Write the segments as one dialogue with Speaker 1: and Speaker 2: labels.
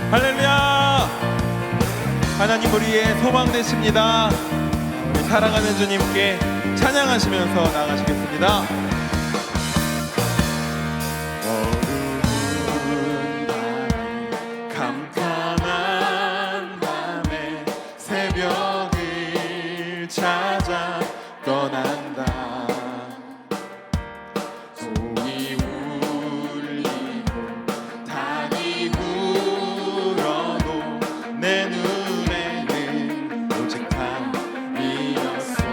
Speaker 1: 할렐루야! 하나님 우리의 소망 되십니다. 우리 사랑하는 주님께 찬양하시면서 나가시겠습니다. 어두운 밤에 캄캄한 밤에 새벽을 찾아 떠난다. 종이 울리고 닭이 울어도 내 눈에는 오직 밤이었어.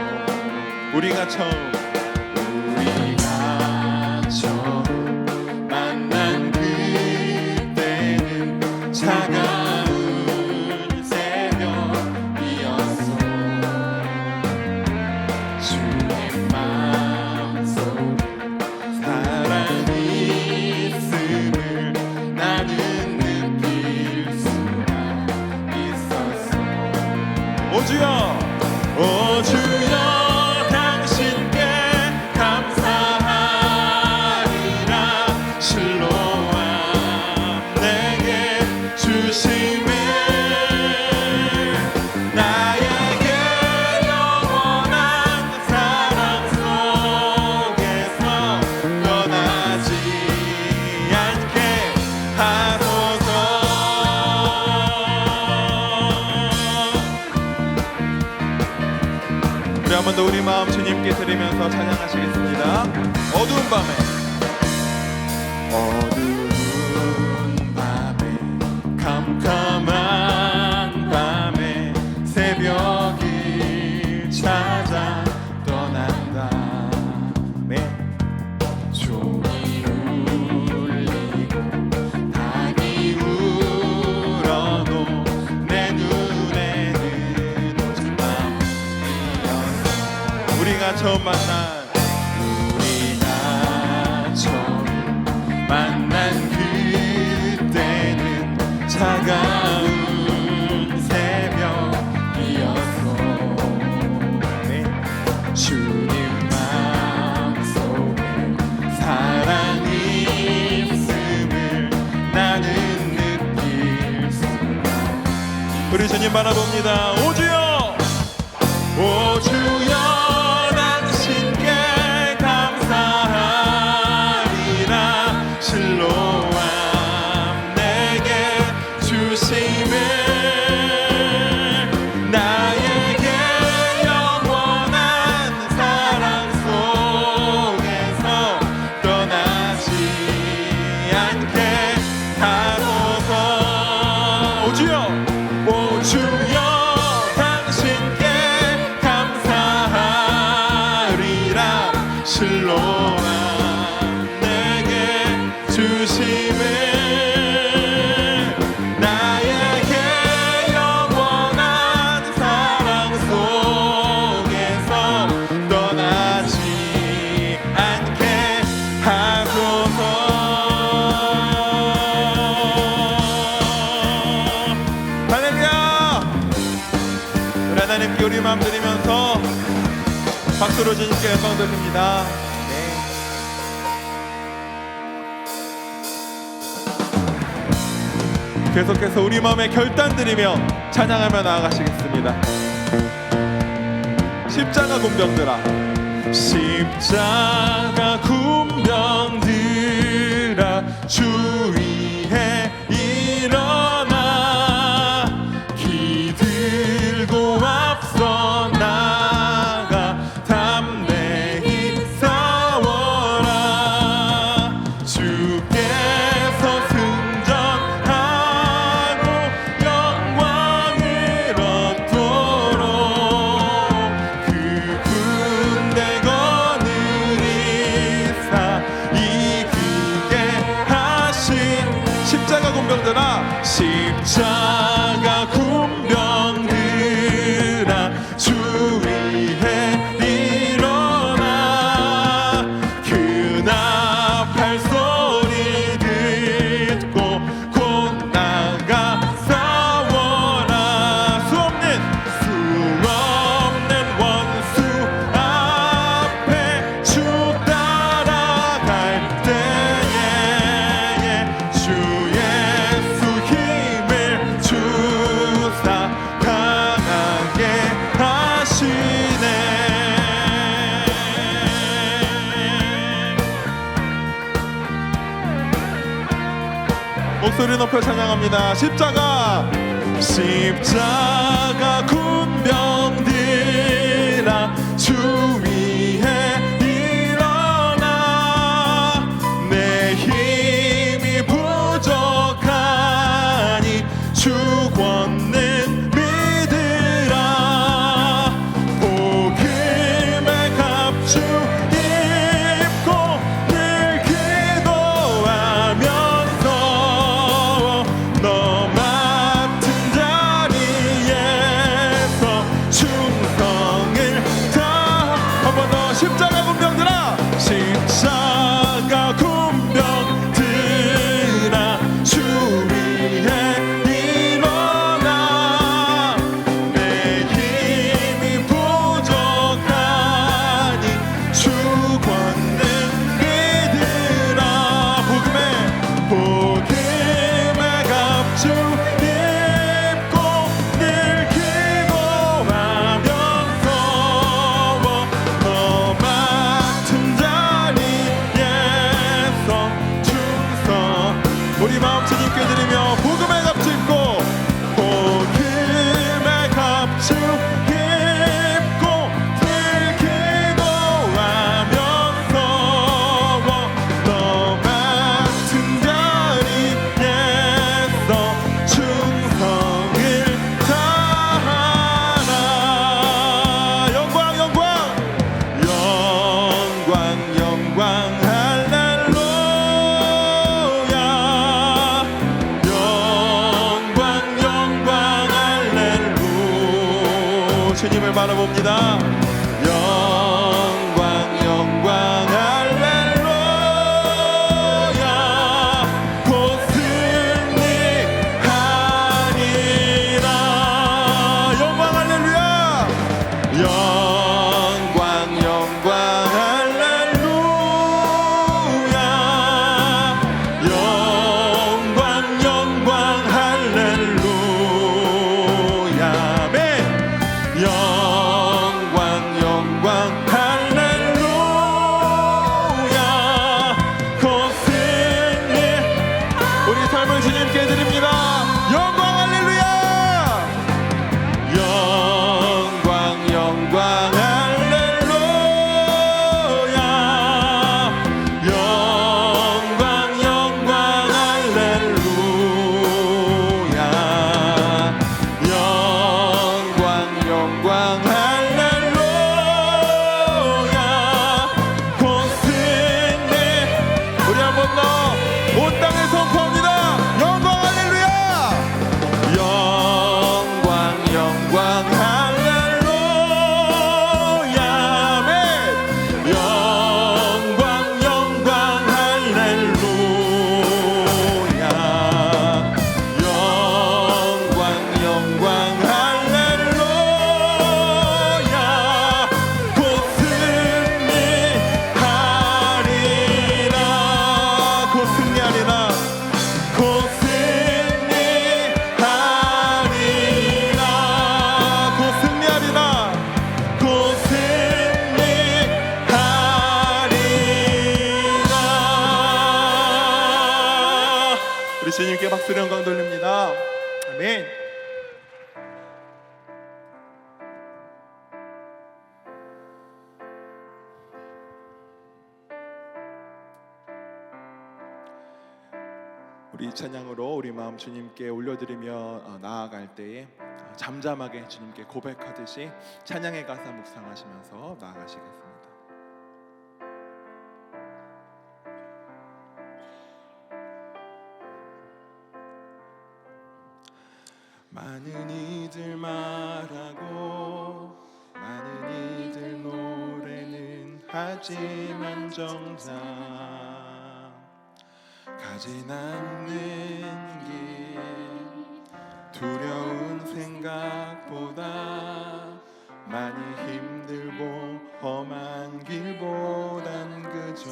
Speaker 1: 우리가 처음 만난 그때는 차가운 새벽이었어. 주님 마음속에 사랑이 있음을 나는 느낄 수가 있었어. 오 주여, 오 주여, 당신께 감사하리라. 실로암 내게 주심을 나에게 영원한 사랑 속에서 떠나지 않게 하소서. 우리 한 번 더 우리 마음 주님께 드리면서 찬양하시겠습니다. 어두운 밤에 캄캄한 밤에 새벽을 찾아 떠난다. 네. 종이 울리고 닭이 울어도 내 눈에는 오직 밤이었어. 우리가 처음 만난 그때는 차가운 새벽이었어. 네. 주님 마음속에 사랑이 있음을 나는 느낄 수가. 우리 주님 바라봅니다. 오 주여, 오 주여, 당신께 감사하리라. 실로암 내게 주심을 나에게 영원한 사랑 속에서 떠나지 않게 하소서. 오 주여, 오 주여, 당신께 감사하리라. 실로암 내게 주심을 나에게 영원한 사랑 속에서 떠나지 않게 하소서. 할렐루야! 우리 하나님께 우리 마음 드리면서 박수로 주님께 영광 돌립니다. 계속해서 우리 마음에 결단 드리며 찬양하며 나아가시겠습니다. 십자가 군병들아, 십자가 군병들아, 주 위에 일어나 기들고 앞서 나가 담대히 싸워라. 주께서 영광을 얻도록 그 군대 거느리세 목소리 높여 찬양합니다. 십자가 군병들아 주 위에 일어나 내 힘이 부족하니 주 권능 믿으라 복음의 갑주 입고 늘 기도하면서 너 맡은 자리에서 충성을 다 한 번 더 십자가 군병들아 십자가 군병들아 주 위에 일어나 내 힘이 부족하니 주 권능 믿으라 복음의 갑주 입고 늘 기도하면서 너 맡은 자리에서 충성 우리 마음 주님께 드리며 복음의 갑주 입고 복음의 갑주 입고 늘 기도하면서 너 맡은 자리에서 충성을 다하라 영광 영광 영광 영광 할렐루야 영광 영광 할렐루 주님을 바라봅니다. 영광 영광 할렐루야 곧 승리하리라 영광 할렐루야 영광 영광 할렐루야 영광 영광 할렐루야 아멘 영광 영광 할렐루야 곧 승리 우리 삶을 주님께 드립니다. 영광 할렐루야 영광 영광 할렐루야 영광 영광 할렐루야 영광 영광 할렐루야 곧 승리 우리 한 번 더 온 땅에 선포합니다. 영광 할렐루야 영광 영광 할렐루야 아멘 영광 영광 할렐루야 영광 영광 할렐루야 곧 승리하리라 곧 승리하리라 곧 승리하리라 곧 승리하리라 곧 승리하리라 우리 주님께 박수를 영광 돌립니다. 아멘. 우리 찬양으로 우리 마음 주님께 올려드리며 나아갈 때에 잠잠하게 주님께 고백하듯이 찬양의 가사 묵상하시면서 나아가시겠습니다. 많은 이들 말하고 많은 이들 노래는 하지만 정작 가진 않는 길 두려운 생각보다 많이 힘들고 험한 길보단 그저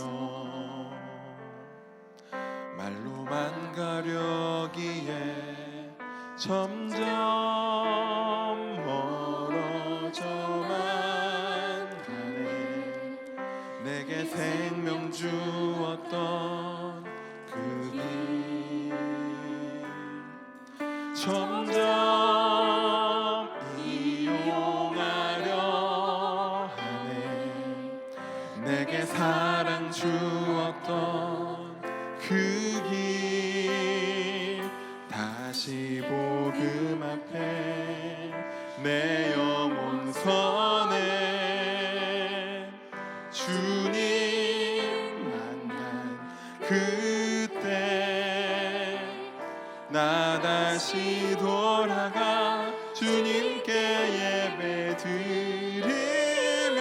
Speaker 1: 말로만 가려기에 점점 멀어져만 가네. 내게 생명 주었던 그 길 점점 이용하려 하네. 내게 사랑 주었던 그 길 다시 복음 앞에 내 영혼 선해. 주님 만난 그때 나 다시 돌아가 주님께 예배 드리며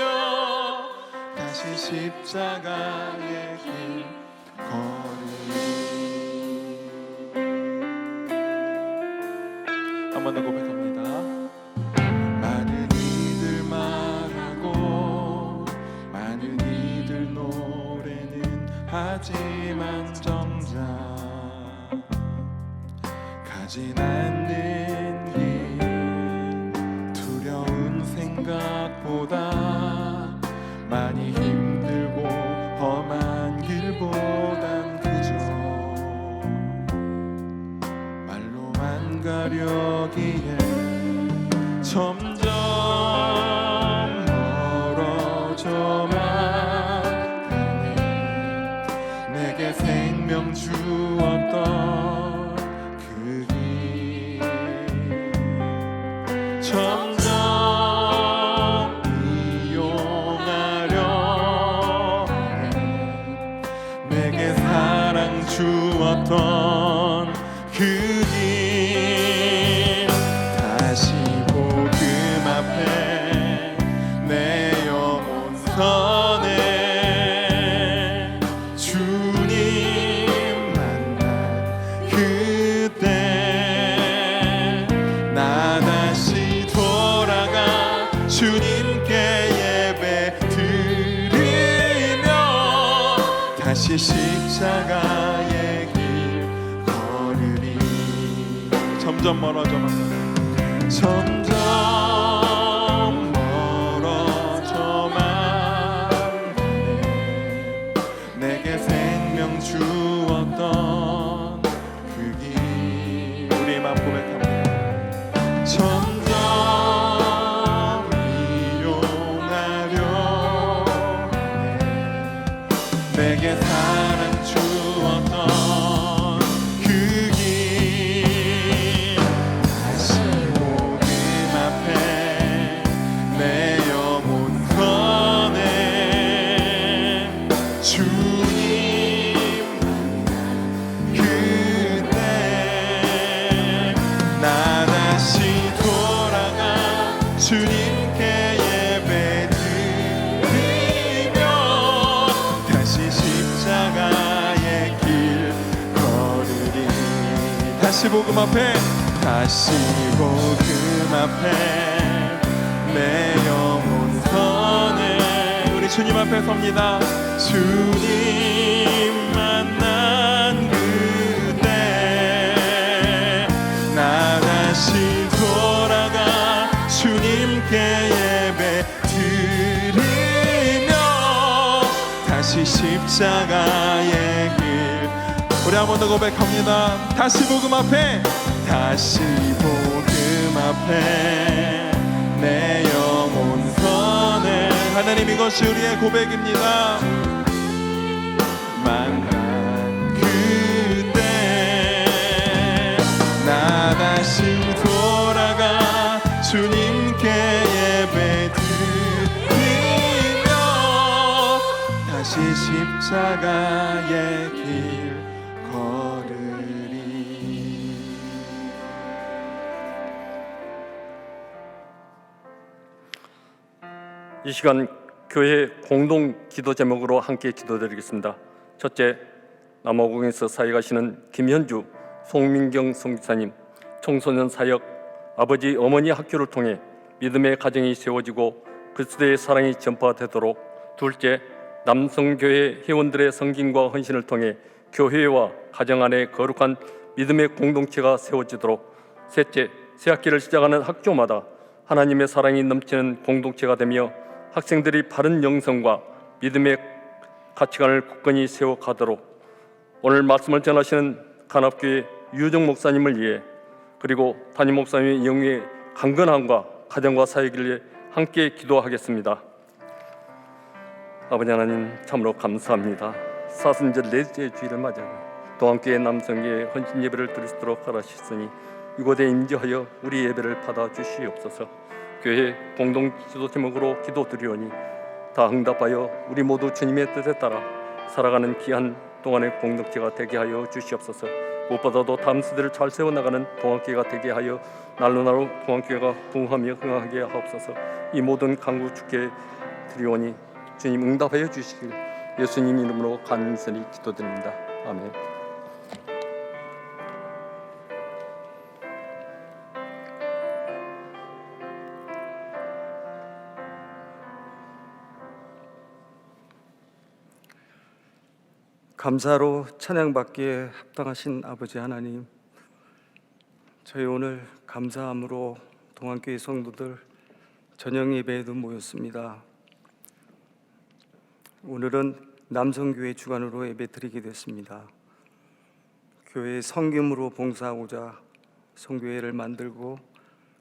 Speaker 1: 다시 십자가의 길 걸으리. 한 번 더 고백합니다. 많은 이들 말하고 많은 이들 노래는 하지만 정작 가진 않는 길 두려운 생각보다 많이 힘들고 험한 길보단 그저 말로만 가려기에 점점 멀어져만 가네. 내게 생명 주었던 그 길 점점 이용하려 해. 내게 사랑 주었던 그 길 다시 복음 앞에 내 영혼 선해. 주님 만난 그때 나 다시 돌아가 주님께 예배 드리며 다시 십자가의 길 걸으리. 점점 멀어져만 점점 멀어져만 가네. 내게 생명 주었던 그 길 우리 마음 고백합니다. 점점 이용하려 하네. 내게 사랑 주었던 그 길 다시 복음 앞에 내 영혼 선해. 주님 만난 그때 나 다시 돌아가 주님께 예배 드리며 다시 십자가의 길 걸으리. 다시 복음 앞에 다시 복음 앞에 내 영혼 선해. 우리 주님 앞에 섭니다. 주님 만난 그때 나 다시 돌아가 주님께 예배 드리며 다시 십자가의 길 우리 한 번 더 고백합니다. 다시 복음 앞에 다시 복음 앞에 내 영혼 선해. 하나님 이것이 우리의 고백입니다. 만난 그때 나 다시 돌아가 주님께 예배 드리며 다시 십자가의 길 걸으리.
Speaker 2: 이 시간 교회 공동 기도 제목으로 함께 기도드리겠습니다. 첫째, 남아공에서 사역 하시는 김현주, 송민경 선교사님, 청소년 사역, 아버지 어머니 학교를 통해 믿음의 가정이 세워지고 그리스도의 사랑이 전파되도록. 둘째, 남성교회 회원들의 섬김과 헌신을 통해 교회와 가정 안에 거룩한 믿음의 공동체가 세워지도록. 셋째, 새학기를 시작하는 학교마다 하나님의 사랑이 넘치는 공동체가 되며 학생들이 바른 영성과 믿음의 가치관을 굳건히 세워가도록. 오늘 말씀을 전하시는 간합교회 유정 목사님을 위해 그리고 담임 목사님의 영의 강건함과 가정과 사역을 위해 함께 기도하겠습니다. 아버지 하나님, 참으로 감사합니다. 사순절 넷째 주일을 맞아 동안교회 남성교회 헌신 예배를 드릴 수 있도록 하시으니 이곳에 임재하여 우리 예배를 받아 주시옵소서. 교회 공동 기도 제목으로 기도드리오니 다 응답하여 우리 모두 주님의 뜻에 따라 살아가는 귀한 동안의 공동체가 되게 하여 주시옵소서. 무엇보다도 다음 세대를 잘 세워나가는 동안교회가 되게 하여 날로 동안교회가 부흥하며 흥하게 하옵소서. 이 모든 간구 주께 드리오니 주님 응답하여 주시길 예수님 이름으로 간절히 기도드립니다. 아멘.
Speaker 3: 감사로 찬양받기에 합당하신 아버지 하나님, 저희 오늘 감사함으로 동안교회 성도들 저녁 예배에도 모였습니다. 오늘은 남성교회 주관으로 예배드리게 됐습니다. 교회의 성김으로 봉사하고자 성교회를 만들고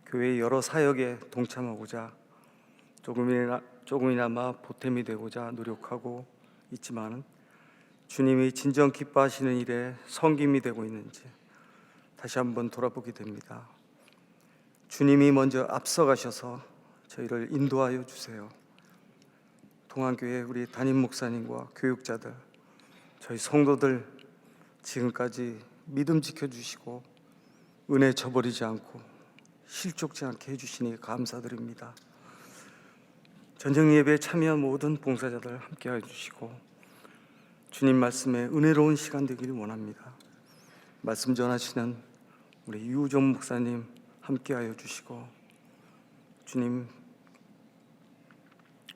Speaker 3: 교회의 여러 사역에 동참하고자 조금이나마 보탬이 되고자 노력하고 있지만 주님이 진정 기뻐하시는 일에 섬김이 되고 있는지 다시 한번 돌아보게 됩니다. 주님이 먼저 앞서가셔서 저희를 인도하여 주세요. 동안교회 우리 담임 목사님과 교육자들, 저희 성도들 지금까지 믿음 지켜주시고 은혜 저버리지 않고 실족지 않게 해주시니 감사드립니다. 전쟁 예배에 참여한 모든 봉사자들 함께해 주시고 주님 말씀에 은혜로운 시간 되기를 원합니다. 말씀 전하시는 우리 유우정 목사님 함께하여 주시고 주님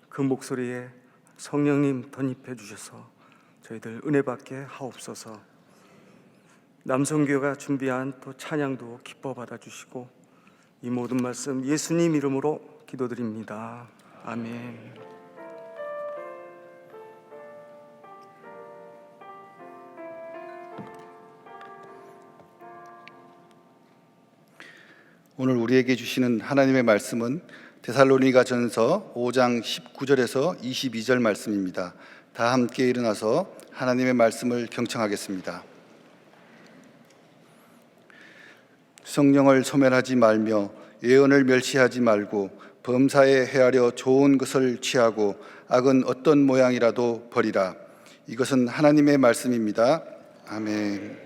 Speaker 3: 그 목소리에 성령님 덧입혀 주셔서 저희들 은혜 받게 하옵소서. 남성교회가 준비한 또 찬양도 기뻐 받아주시고 이 모든 말씀 예수님 이름으로 기도드립니다. 아멘.
Speaker 4: 오늘 우리에게 주시는 하나님의 말씀은 데살로니가전서 5장 19절에서 22절 말씀입니다. 다 함께 일어나서 하나님의 말씀을 경청하겠습니다. 성령을 소멸하지 말며 예언을 멸시하지 말고 범사에 헤아려 좋은 것을 취하고 악은 어떤 모양이라도 버리라. 이것은 하나님의 말씀입니다. 아멘.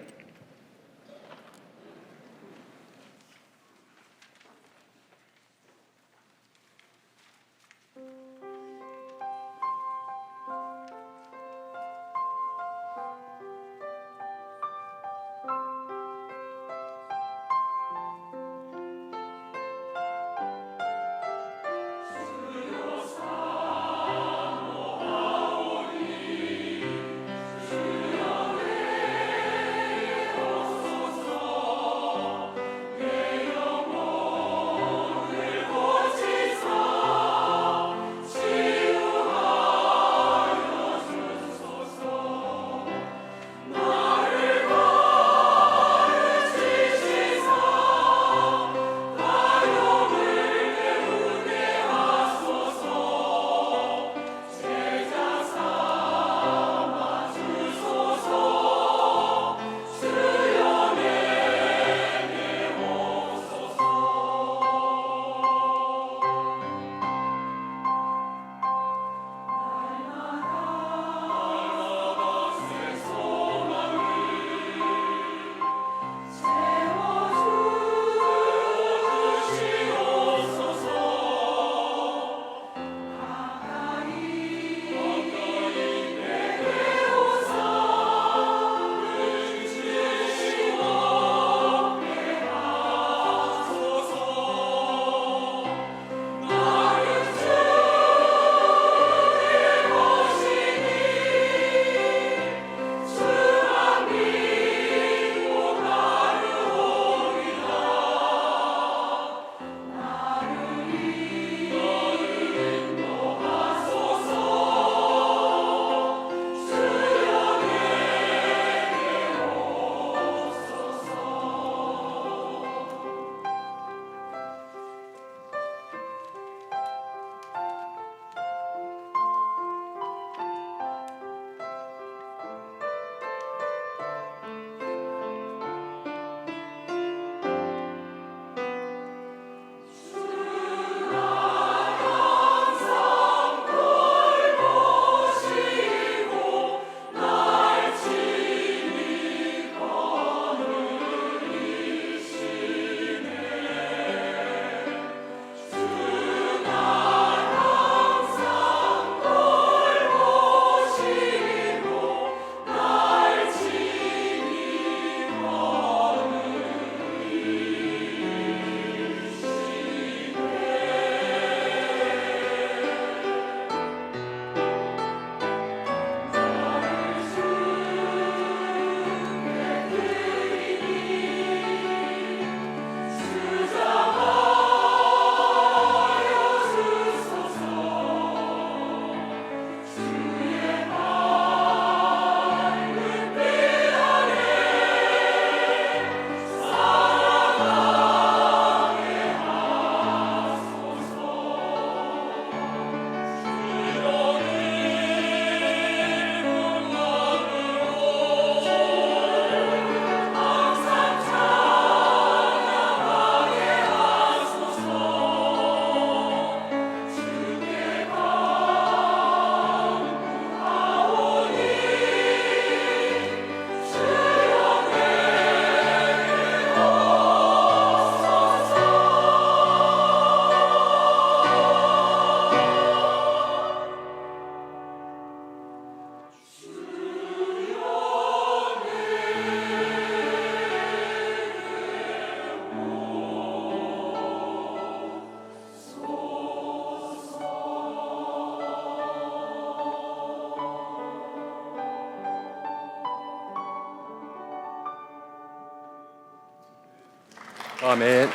Speaker 2: 아멘.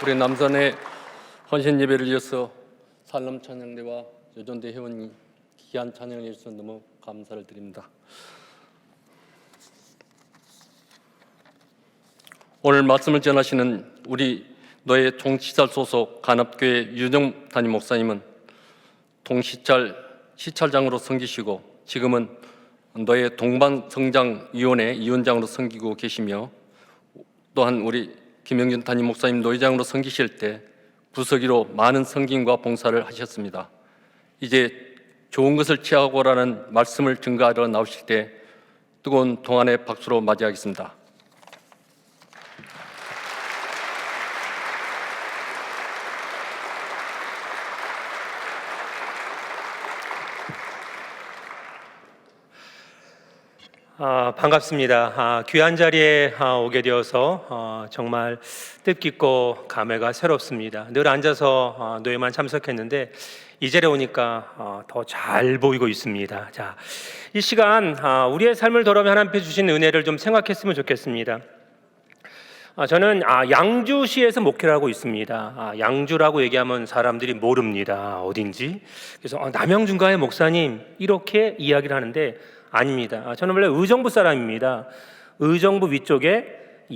Speaker 2: 우리 남산의 헌신 예배를 이어서 살람 찬양대와 여전대 회원이 귀한 찬양을 해주셔서 너무 감사를 드립니다. 오늘 말씀을 전하시는 우리 노예 동시찰 소속 간합교회 유정 담임 목사님은 동시찰 시찰장으로 섬기시고 지금은 노예 동반성장위원회 위원장으로 섬기고 계시며, 또한 우리 김영준 담임 목사님 노회장으로 섬기실 때 부서기로 많은 섬김과 봉사를 하셨습니다. 이제 좋은 것을 취하고라는 말씀을 증거하러 나오실 때 뜨거운 동안의 박수로 맞이하겠습니다.
Speaker 5: 반갑습니다. 귀한 자리에 오게 되어서 정말 뜻깊고 감회가 새롭습니다. 늘 앉아서 노예만 참석했는데 이 자리에 오니까 더 잘 보이고 있습니다. 자, 이 시간 우리의 삶을 돌아보며 하나님께 주신 은혜를 좀 생각했으면 좋겠습니다. 저는 양주시에서 목회를 하고 있습니다. 양주라고 얘기하면 사람들이 모릅니다. 어딘지. 그래서 남영준가의 목사님 이렇게 이야기를 하는데 아닙니다. 저는 원래 의정부 사람입니다. 의정부 위쪽에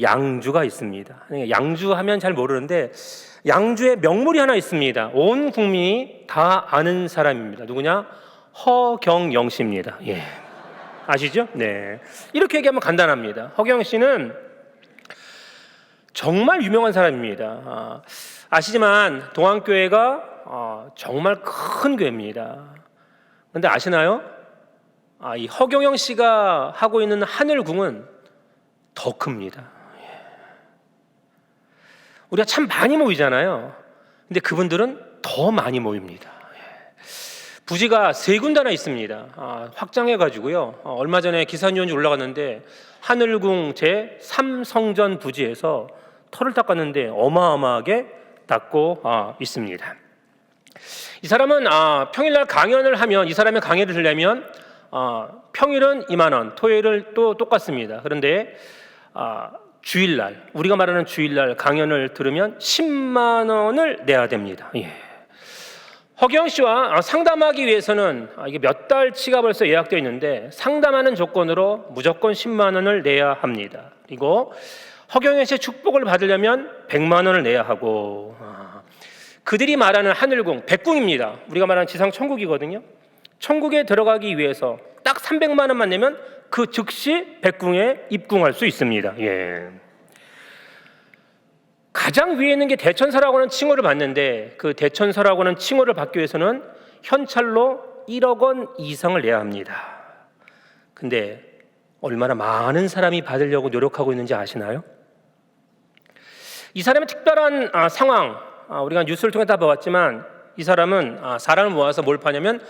Speaker 5: 양주가 있습니다. 양주하면 잘 모르는데 양주에 명물이 하나 있습니다. 온 국민이 다 아는 사람입니다. 누구냐? 허경영 씨입니다. 예. 아시죠? 네. 이렇게 얘기하면 간단합니다. 허경영 씨는 정말 유명한 사람입니다. 아시지만 동안교회가 정말 큰 교회입니다. 그런데 아시나요? 이 허경영 씨가 하고 있는 하늘궁은 더 큽니다. 우리가 참 많이 모이잖아요. 근데 그분들은 더 많이 모입니다. 부지가 3군데나 있습니다. 확장해가지고요. 얼마 전에 기사뉴스 올라갔는데 하늘궁 제3성전 부지에서 터를 닦았는데 어마어마하게 닦고 있습니다. 이 사람은 평일날 강연을 하면, 이 사람의 강의를 들려면 평일은 2만 원, 토요일은 또 똑같습니다. 그런데 주일날, 우리가 말하는 주일날 강연을 들으면 10만 원을 내야 됩니다. 예. 허경 씨와 상담하기 위해서는 이게 몇 달치가 벌써 예약되어 있는데 상담하는 조건으로 무조건 10만 원을 내야 합니다. 그리고 허경영 씨의 축복을 받으려면 100만 원을 내야 하고, 그들이 말하는 하늘궁, 백궁입니다. 우리가 말하는 지상 천국이거든요. 천국에 들어가기 위해서 딱 300만 원만 내면 그 즉시 백궁에 입궁할 수 있습니다. 예. 가장 위에 있는 게 대천사라고 하는 칭호를 받는데, 그 대천사라고 하는 칭호를 받기 위해서는 현찰로 1억 원 이상을 내야 합니다. 근데 얼마나 많은 사람이 받으려고 노력하고 있는지 아시나요? 이 사람의 특별한 상황, 우리가 뉴스를 통해 다 봐왔지만 이 사람은 사람을 모아서 뭘 파냐면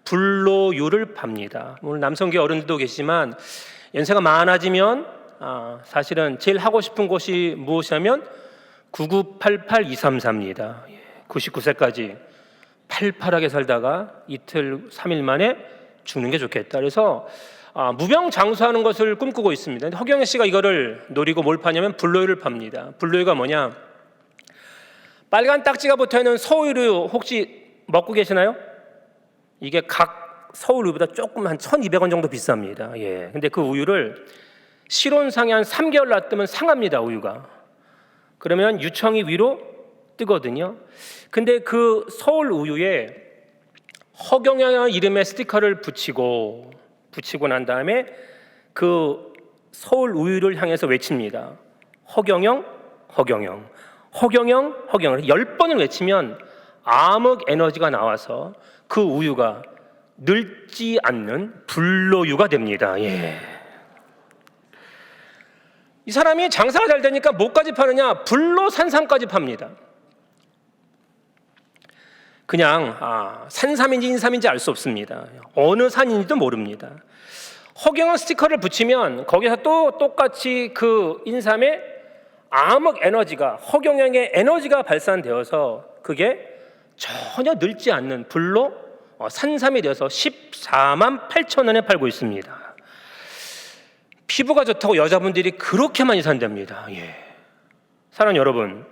Speaker 5: 불로유를 팝니다. 오늘 남성계 어른들도 계시지만 연세가 많아지면 사실은 제일 하고 싶은 곳이 무엇이냐면 9988233입니다. 99세까지 팔팔하게 살다가 이틀 3일 만에 죽는 게 좋겠다. 그래서 무병장수하는 것을 꿈꾸고 있습니다. 허경영 씨가 이거를 노리고 뭘 파냐면 불로유를 팝니다. 불로유가 뭐냐? 빨간 딱지가 붙어있는 서울우유 혹시 먹고 계시나요? 이게 각 서울우유보다 조금 한 1,200원 정도 비쌉니다. 예. 근데 그 우유를 실온상에 한 3개월 놔두면 상합니다. 우유가. 그러면 유청이 위로 뜨거든요. 근데 그 서울우유에 허경영이라는 이름의 스티커를 붙이고 난 다음에 그 서울우유를 향해서 외칩니다. 허경영, 허경영, 허경영, 허경영. 10번을 외치면 암흑 에너지가 나와서 그 우유가 늙지 않는 불로유가 됩니다. 예. 이 사람이 장사가 잘 되니까 뭐까지 파느냐? 불로산삼까지 팝니다. 그냥 산삼인지 인삼인지 알 수 없습니다. 어느 산인지도 모릅니다. 허경영 스티커를 붙이면 거기서 또 똑같이 그 인삼의 암흑 에너지가, 허경영의 에너지가 발산되어서 그게 전혀 늙지 않는 불로 산삼이 되어서 14만 8천 원에 팔고 있습니다. 피부가 좋다고 여자분들이 그렇게 많이 산답니다. 예. 사랑하는 여러분,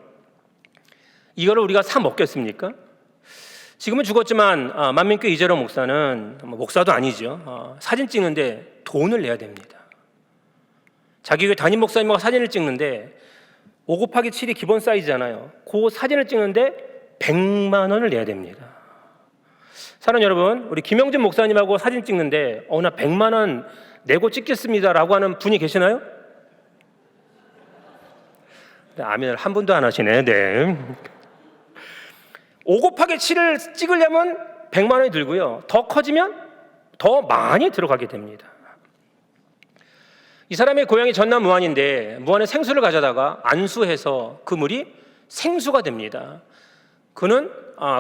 Speaker 5: 이거를 우리가 사 먹겠습니까? 지금은 죽었지만 만민교회 이재로 목사는 목사도 아니죠. 사진 찍는데 돈을 내야 됩니다. 자기 교회 담임 목사님하고 사진을 찍는데 5곱하기7이 기본 사이즈잖아요. 그 사진을 찍는데 100만 원을 내야 됩니다. 사랑하는 여러분, 우리 김영준 목사님하고 사진 찍는데 나 100만 원 내고 찍겠습니다라고 하는 분이 계시나요? 아멘을 한 분도 안 하시네. 네. 5곱하기7을 찍으려면 100만 원이 들고요. 더 커지면 더 많이 들어가게 됩니다. 이 사람의 고향이 전남 무안인데 무안에 생수를 가져다가 안수해서 그 물이 생수가 됩니다. 그는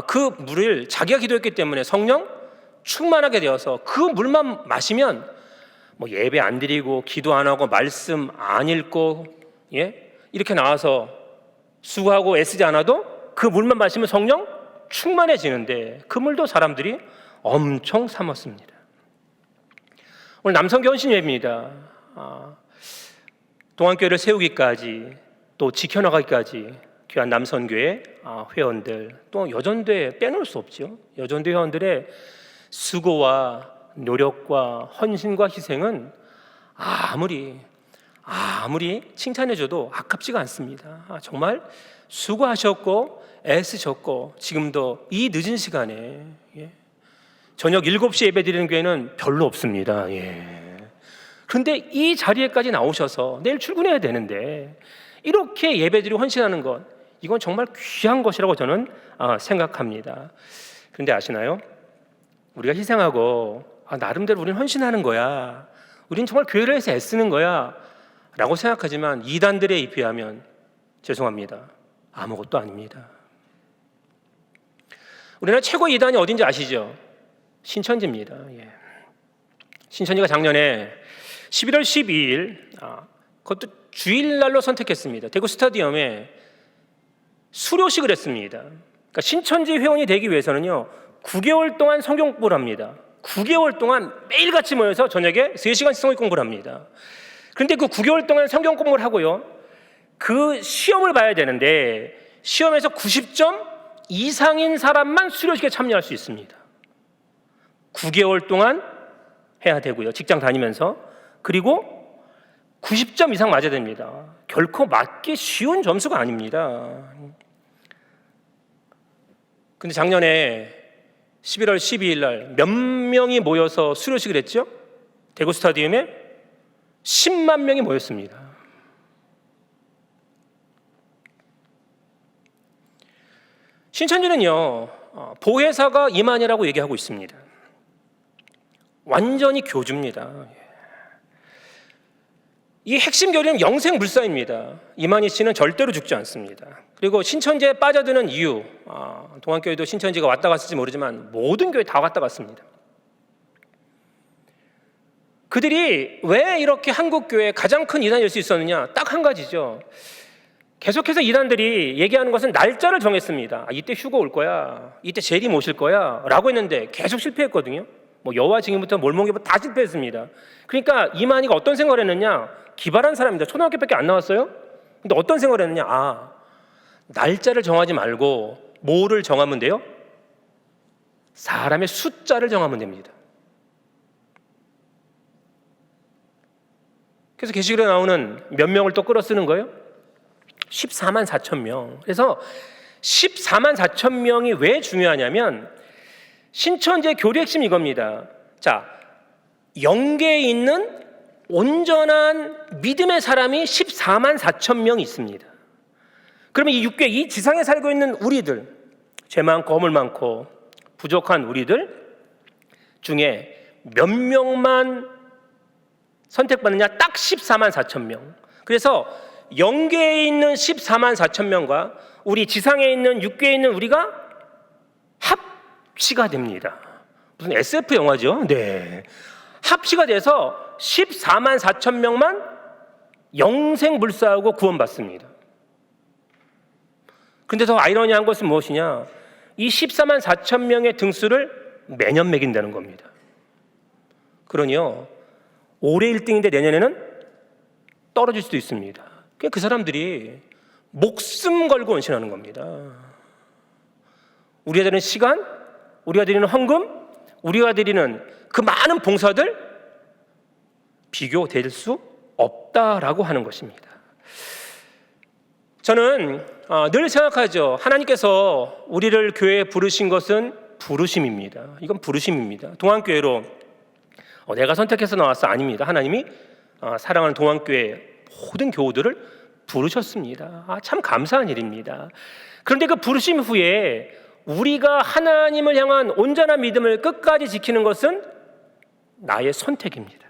Speaker 5: 그 물을 자기가 기도했기 때문에 성령 충만하게 되어서 그 물만 마시면 예배 안 드리고 기도 안 하고 말씀 안 읽고 이렇게 나와서 수고하고 애쓰지 않아도 그 물만 마시면 성령 충만해지는데 그 물도 사람들이 엄청 삼았습니다. 오늘 남성교 헌신예배입니다. 동안교회를 세우기까지 또 지켜나가기까지 귀한 남선교회 회원들 또 여전대 빼놓을 수 없죠. 여전대 회원들의 수고와 노력과 헌신과 희생은 아무리 칭찬해줘도 아깝지가 않습니다. 정말 수고하셨고 애쓰셨고 지금도 이 늦은 시간에 저녁 7시에 예배 드리는 교회는 별로 없습니다. 그런데 이 자리에까지 나오셔서 내일 출근해야 되는데 이렇게 예배드리고 헌신하는 것, 이건 정말 귀한 것이라고 저는 생각합니다. 그런데 아시나요? 우리가 희생하고 나름대로 우리는 헌신하는 거야, 우리는 정말 교회를 위해서 애쓰는 거야 라고 생각하지만 이단들에 비하면 죄송합니다, 아무것도 아닙니다. 우리나라 최고의 이단이 어딘지 아시죠? 신천지입니다. 신천지가 작년에 11월 12일 그것도 주일날로 선택했습니다. 대구 스타디움에 수료식을 했습니다. 그러니까 신천지 회원이 되기 위해서는요 9개월 동안 성경 공부를 합니다. 9개월 동안 매일같이 모여서 저녁에 3시간씩 성경 공부를 합니다. 그런데 그 9개월 동안 성경 공부를 하고요 그 시험을 봐야 되는데 시험에서 90점 이상인 사람만 수료식에 참여할 수 있습니다. 9개월 동안 해야 되고요, 직장 다니면서. 그리고 90점 이상 맞아야 됩니다. 결코 맞기 쉬운 점수가 아닙니다. 근데 작년에 11월 12일 날 몇 명이 모여서 수료식을 했죠? 대구 스타디움에 10만 명이 모였습니다. 신천지는요 보혜사가 이만희라고 얘기하고 있습니다. 완전히 교주입니다. 이 핵심 교리는 영생불사입니다. 이만희 씨는 절대로 죽지 않습니다. 그리고 신천지에 빠져드는 이유, 동안교회도 신천지가 왔다 갔을지 모르지만 모든 교회 다 왔다 갔습니다. 그들이 왜 이렇게 한국교회에 가장 큰 이단이 될 수 있었느냐? 딱 한 가지죠. 계속해서 이단들이 얘기하는 것은 날짜를 정했습니다. 이때 휴거 올 거야, 이때 재림 오실 거야 라고 했는데 계속 실패했거든요. 여와 증인부터 몰몬기부터 다 실패했습니다. 그러니까 이만희가 어떤 생각을 했느냐? 기발한 사람입니다. 초등학교밖에 안 나왔어요. 근데 어떤 생각을 했느냐? 날짜를 정하지 말고 뭐를 정하면 돼요? 사람의 숫자를 정하면 됩니다. 그래서 게시글에 나오는 몇 명을 또 끌어 쓰는 거예요? 14만 4천 명. 그래서 14만 4천 명이 왜 중요하냐면 신천지의 교리 핵심이 이겁니다. 자, 영계에 있는 온전한 믿음의 사람이 14만 4천 명이 있습니다. 그러면 이 육계, 이 지상에 살고 있는 우리들, 죄 많고 허물 많고 부족한 우리들 중에 몇 명만 선택받느냐? 딱 14만 4천 명. 그래서 영계에 있는 14만 4천 명과 우리 지상에 있는 육계에 있는 우리가 합치가 됩니다. 무슨 SF 영화죠? 네. 합치가 돼서 14만 4천 명만 영생불사하고 구원받습니다. 그런데 더 아이러니한 것은 무엇이냐? 이 14만 4천 명의 등수를 매년 매긴다는 겁니다. 그러니요 올해 1등인데 내년에는 떨어질 수도 있습니다. 그냥 그 사람들이 목숨 걸고 헌신하는 겁니다. 우리가 드리는 시간, 우리가 드리는 헌금, 우리가 드리는 그 많은 봉사들 비교될 수 없다라고 하는 것입니다. 저는 늘 생각하죠. 하나님께서 우리를 교회에 부르신 것은 부르심입니다. 이건 부르심입니다. 동안교회로 내가 선택해서 나왔어? 아닙니다. 하나님이 사랑하는 동안교회 모든 교우들을 부르셨습니다. 참 감사한 일입니다. 그런데 그 부르심 후에 우리가 하나님을 향한 온전한 믿음을 끝까지 지키는 것은 나의 선택입니다.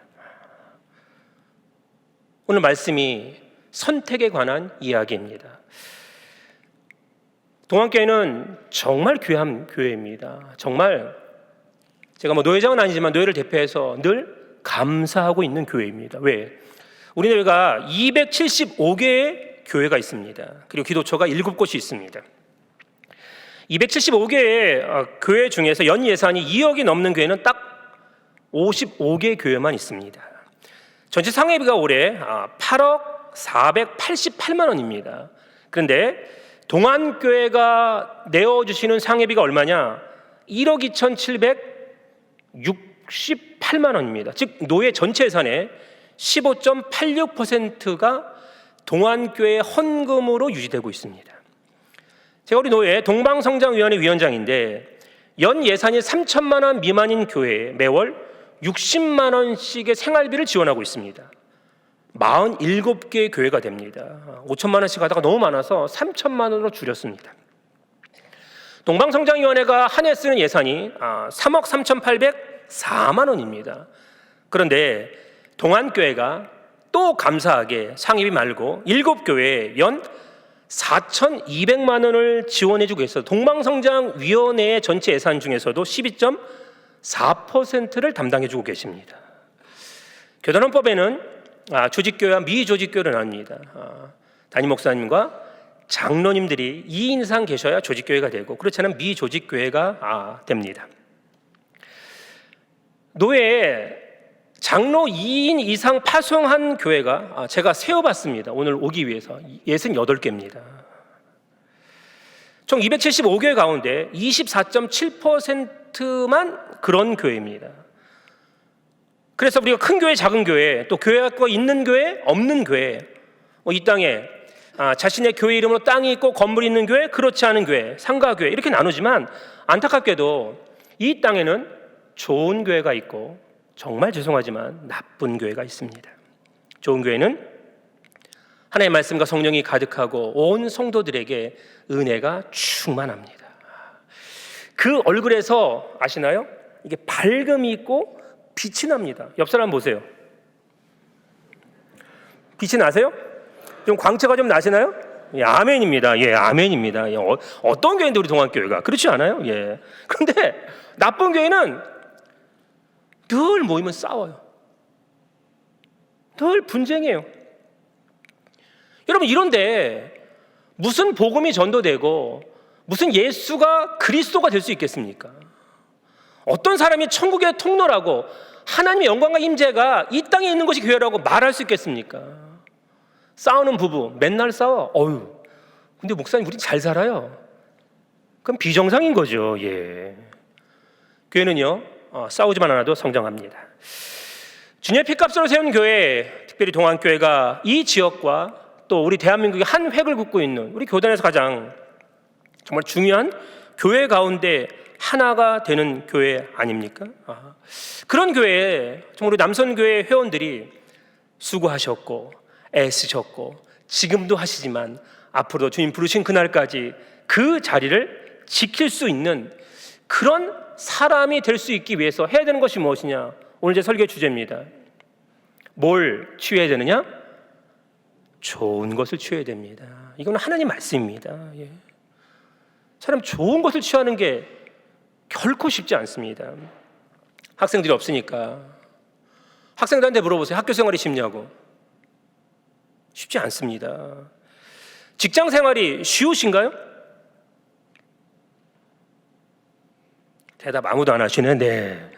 Speaker 5: 오늘 말씀이 선택에 관한 이야기입니다. 동안교회는 정말 귀한 교회입니다. 정말 제가 노회장은 아니지만 노회를 대표해서 늘 감사하고 있는 교회입니다. 왜? 우리 교회가 275개의 교회가 있습니다. 그리고 기도처가 7곳이 있습니다. 275개의 교회 중에서 연 예산이 2억이 넘는 교회는 딱 55개의 교회만 있습니다. 전체 상회비가 올해 8억 488만 원입니다. 그런데 동안교회가 내어주시는 상회비가 얼마냐? 1억 2,768만 원입니다. 즉 노회 전체 예산의 15.86%가 동안교회 헌금으로 유지되고 있습니다. 제가 우리 노회 동방성장위원회 위원장인데 연 예산이 3천만 원 미만인 교회에 매월 60만 원씩의 생활비를 지원하고 있습니다. 47개의 교회가 됩니다. 5천만 원씩 하다가 너무 많아서 3천만 원으로 줄였습니다. 동방성장위원회가 한 해 쓰는 예산이 3억 3,804만 원입니다. 그런데 동안교회가 또 감사하게 상임위 말고 7교회에 연 4,200만 원을 지원해주고 있어서 동방성장위원회의 전체 예산 중에서도 12.4%를 담당해주고 계십니다. 교단원법에는 조직교회와 미조직교회를 나눕니다. 담임 목사님과 장로님들이 2인 이상 계셔야 조직교회가 되고 그렇지 않으면 미조직교회가 됩니다. 노회에 장로 2인 이상 파송한 교회가 제가 세어봤습니다. 오늘 오기 위해서 68개입니다. 총 275교회 가운데 24.7%만 그런 교회입니다. 그래서 우리가 큰 교회, 작은 교회, 또 교회가 있는 교회, 없는 교회, 이 땅에 자신의 교회 이름으로 땅이 있고 건물이 있는 교회, 그렇지 않은 교회, 상가교회 이렇게 나누지만 안타깝게도 이 땅에는 좋은 교회가 있고 정말 죄송하지만 나쁜 교회가 있습니다. 좋은 교회는 하나님의 말씀과 성령이 가득하고 온 성도들에게 은혜가 충만합니다. 그 얼굴에서 아시나요? 이게 밝음이 있고 빛이 납니다. 옆 사람 보세요. 빛이 나세요? 좀 광채가 좀 나시나요? 예, 아멘입니다. 예, 아멘입니다. 예, 어떤 교회인데 우리 동안교회가 그렇지 않아요? 예. 그런데 나쁜 교회는 늘 모이면 싸워요. 늘 분쟁해요. 여러분 이런데 무슨 복음이 전도되고 무슨 예수가 그리스도가 될 수 있겠습니까? 어떤 사람이 천국의 통로라고 하나님의 영광과 임재가 이 땅에 있는 것이 교회라고 말할 수 있겠습니까? 싸우는 부부 맨날 싸워. 근데 목사님 우리 잘 살아요. 그럼 비정상인 거죠. 예. 교회는요 싸우지만 않아도 성장합니다. 주님의 피값으로 세운 교회, 특별히 동안교회가 이 지역과 또 우리 대한민국의 한 획을 긋고 있는 우리 교단에서 가장 정말 중요한 교회 가운데 하나가 되는 교회 아닙니까? 그런 교회에 정말 우리 남선교회 회원들이 수고하셨고 애쓰셨고 지금도 하시지만 앞으로도 주님 부르신 그날까지 그 자리를 지킬 수 있는 그런 사람이 될 수 있기 위해서 해야 되는 것이 무엇이냐? 오늘 제 설교 주제입니다. 뭘 취해야 되느냐? 좋은 것을 취해야 됩니다. 이건 하나님 말씀입니다. 예. 사람 좋은 것을 취하는 게 결코 쉽지 않습니다. 학생들이 없으니까 학생들한테 물어보세요. 학교 생활이 쉽냐고. 쉽지 않습니다. 직장 생활이 쉬우신가요? 대답 아무도 안 하시네. 네.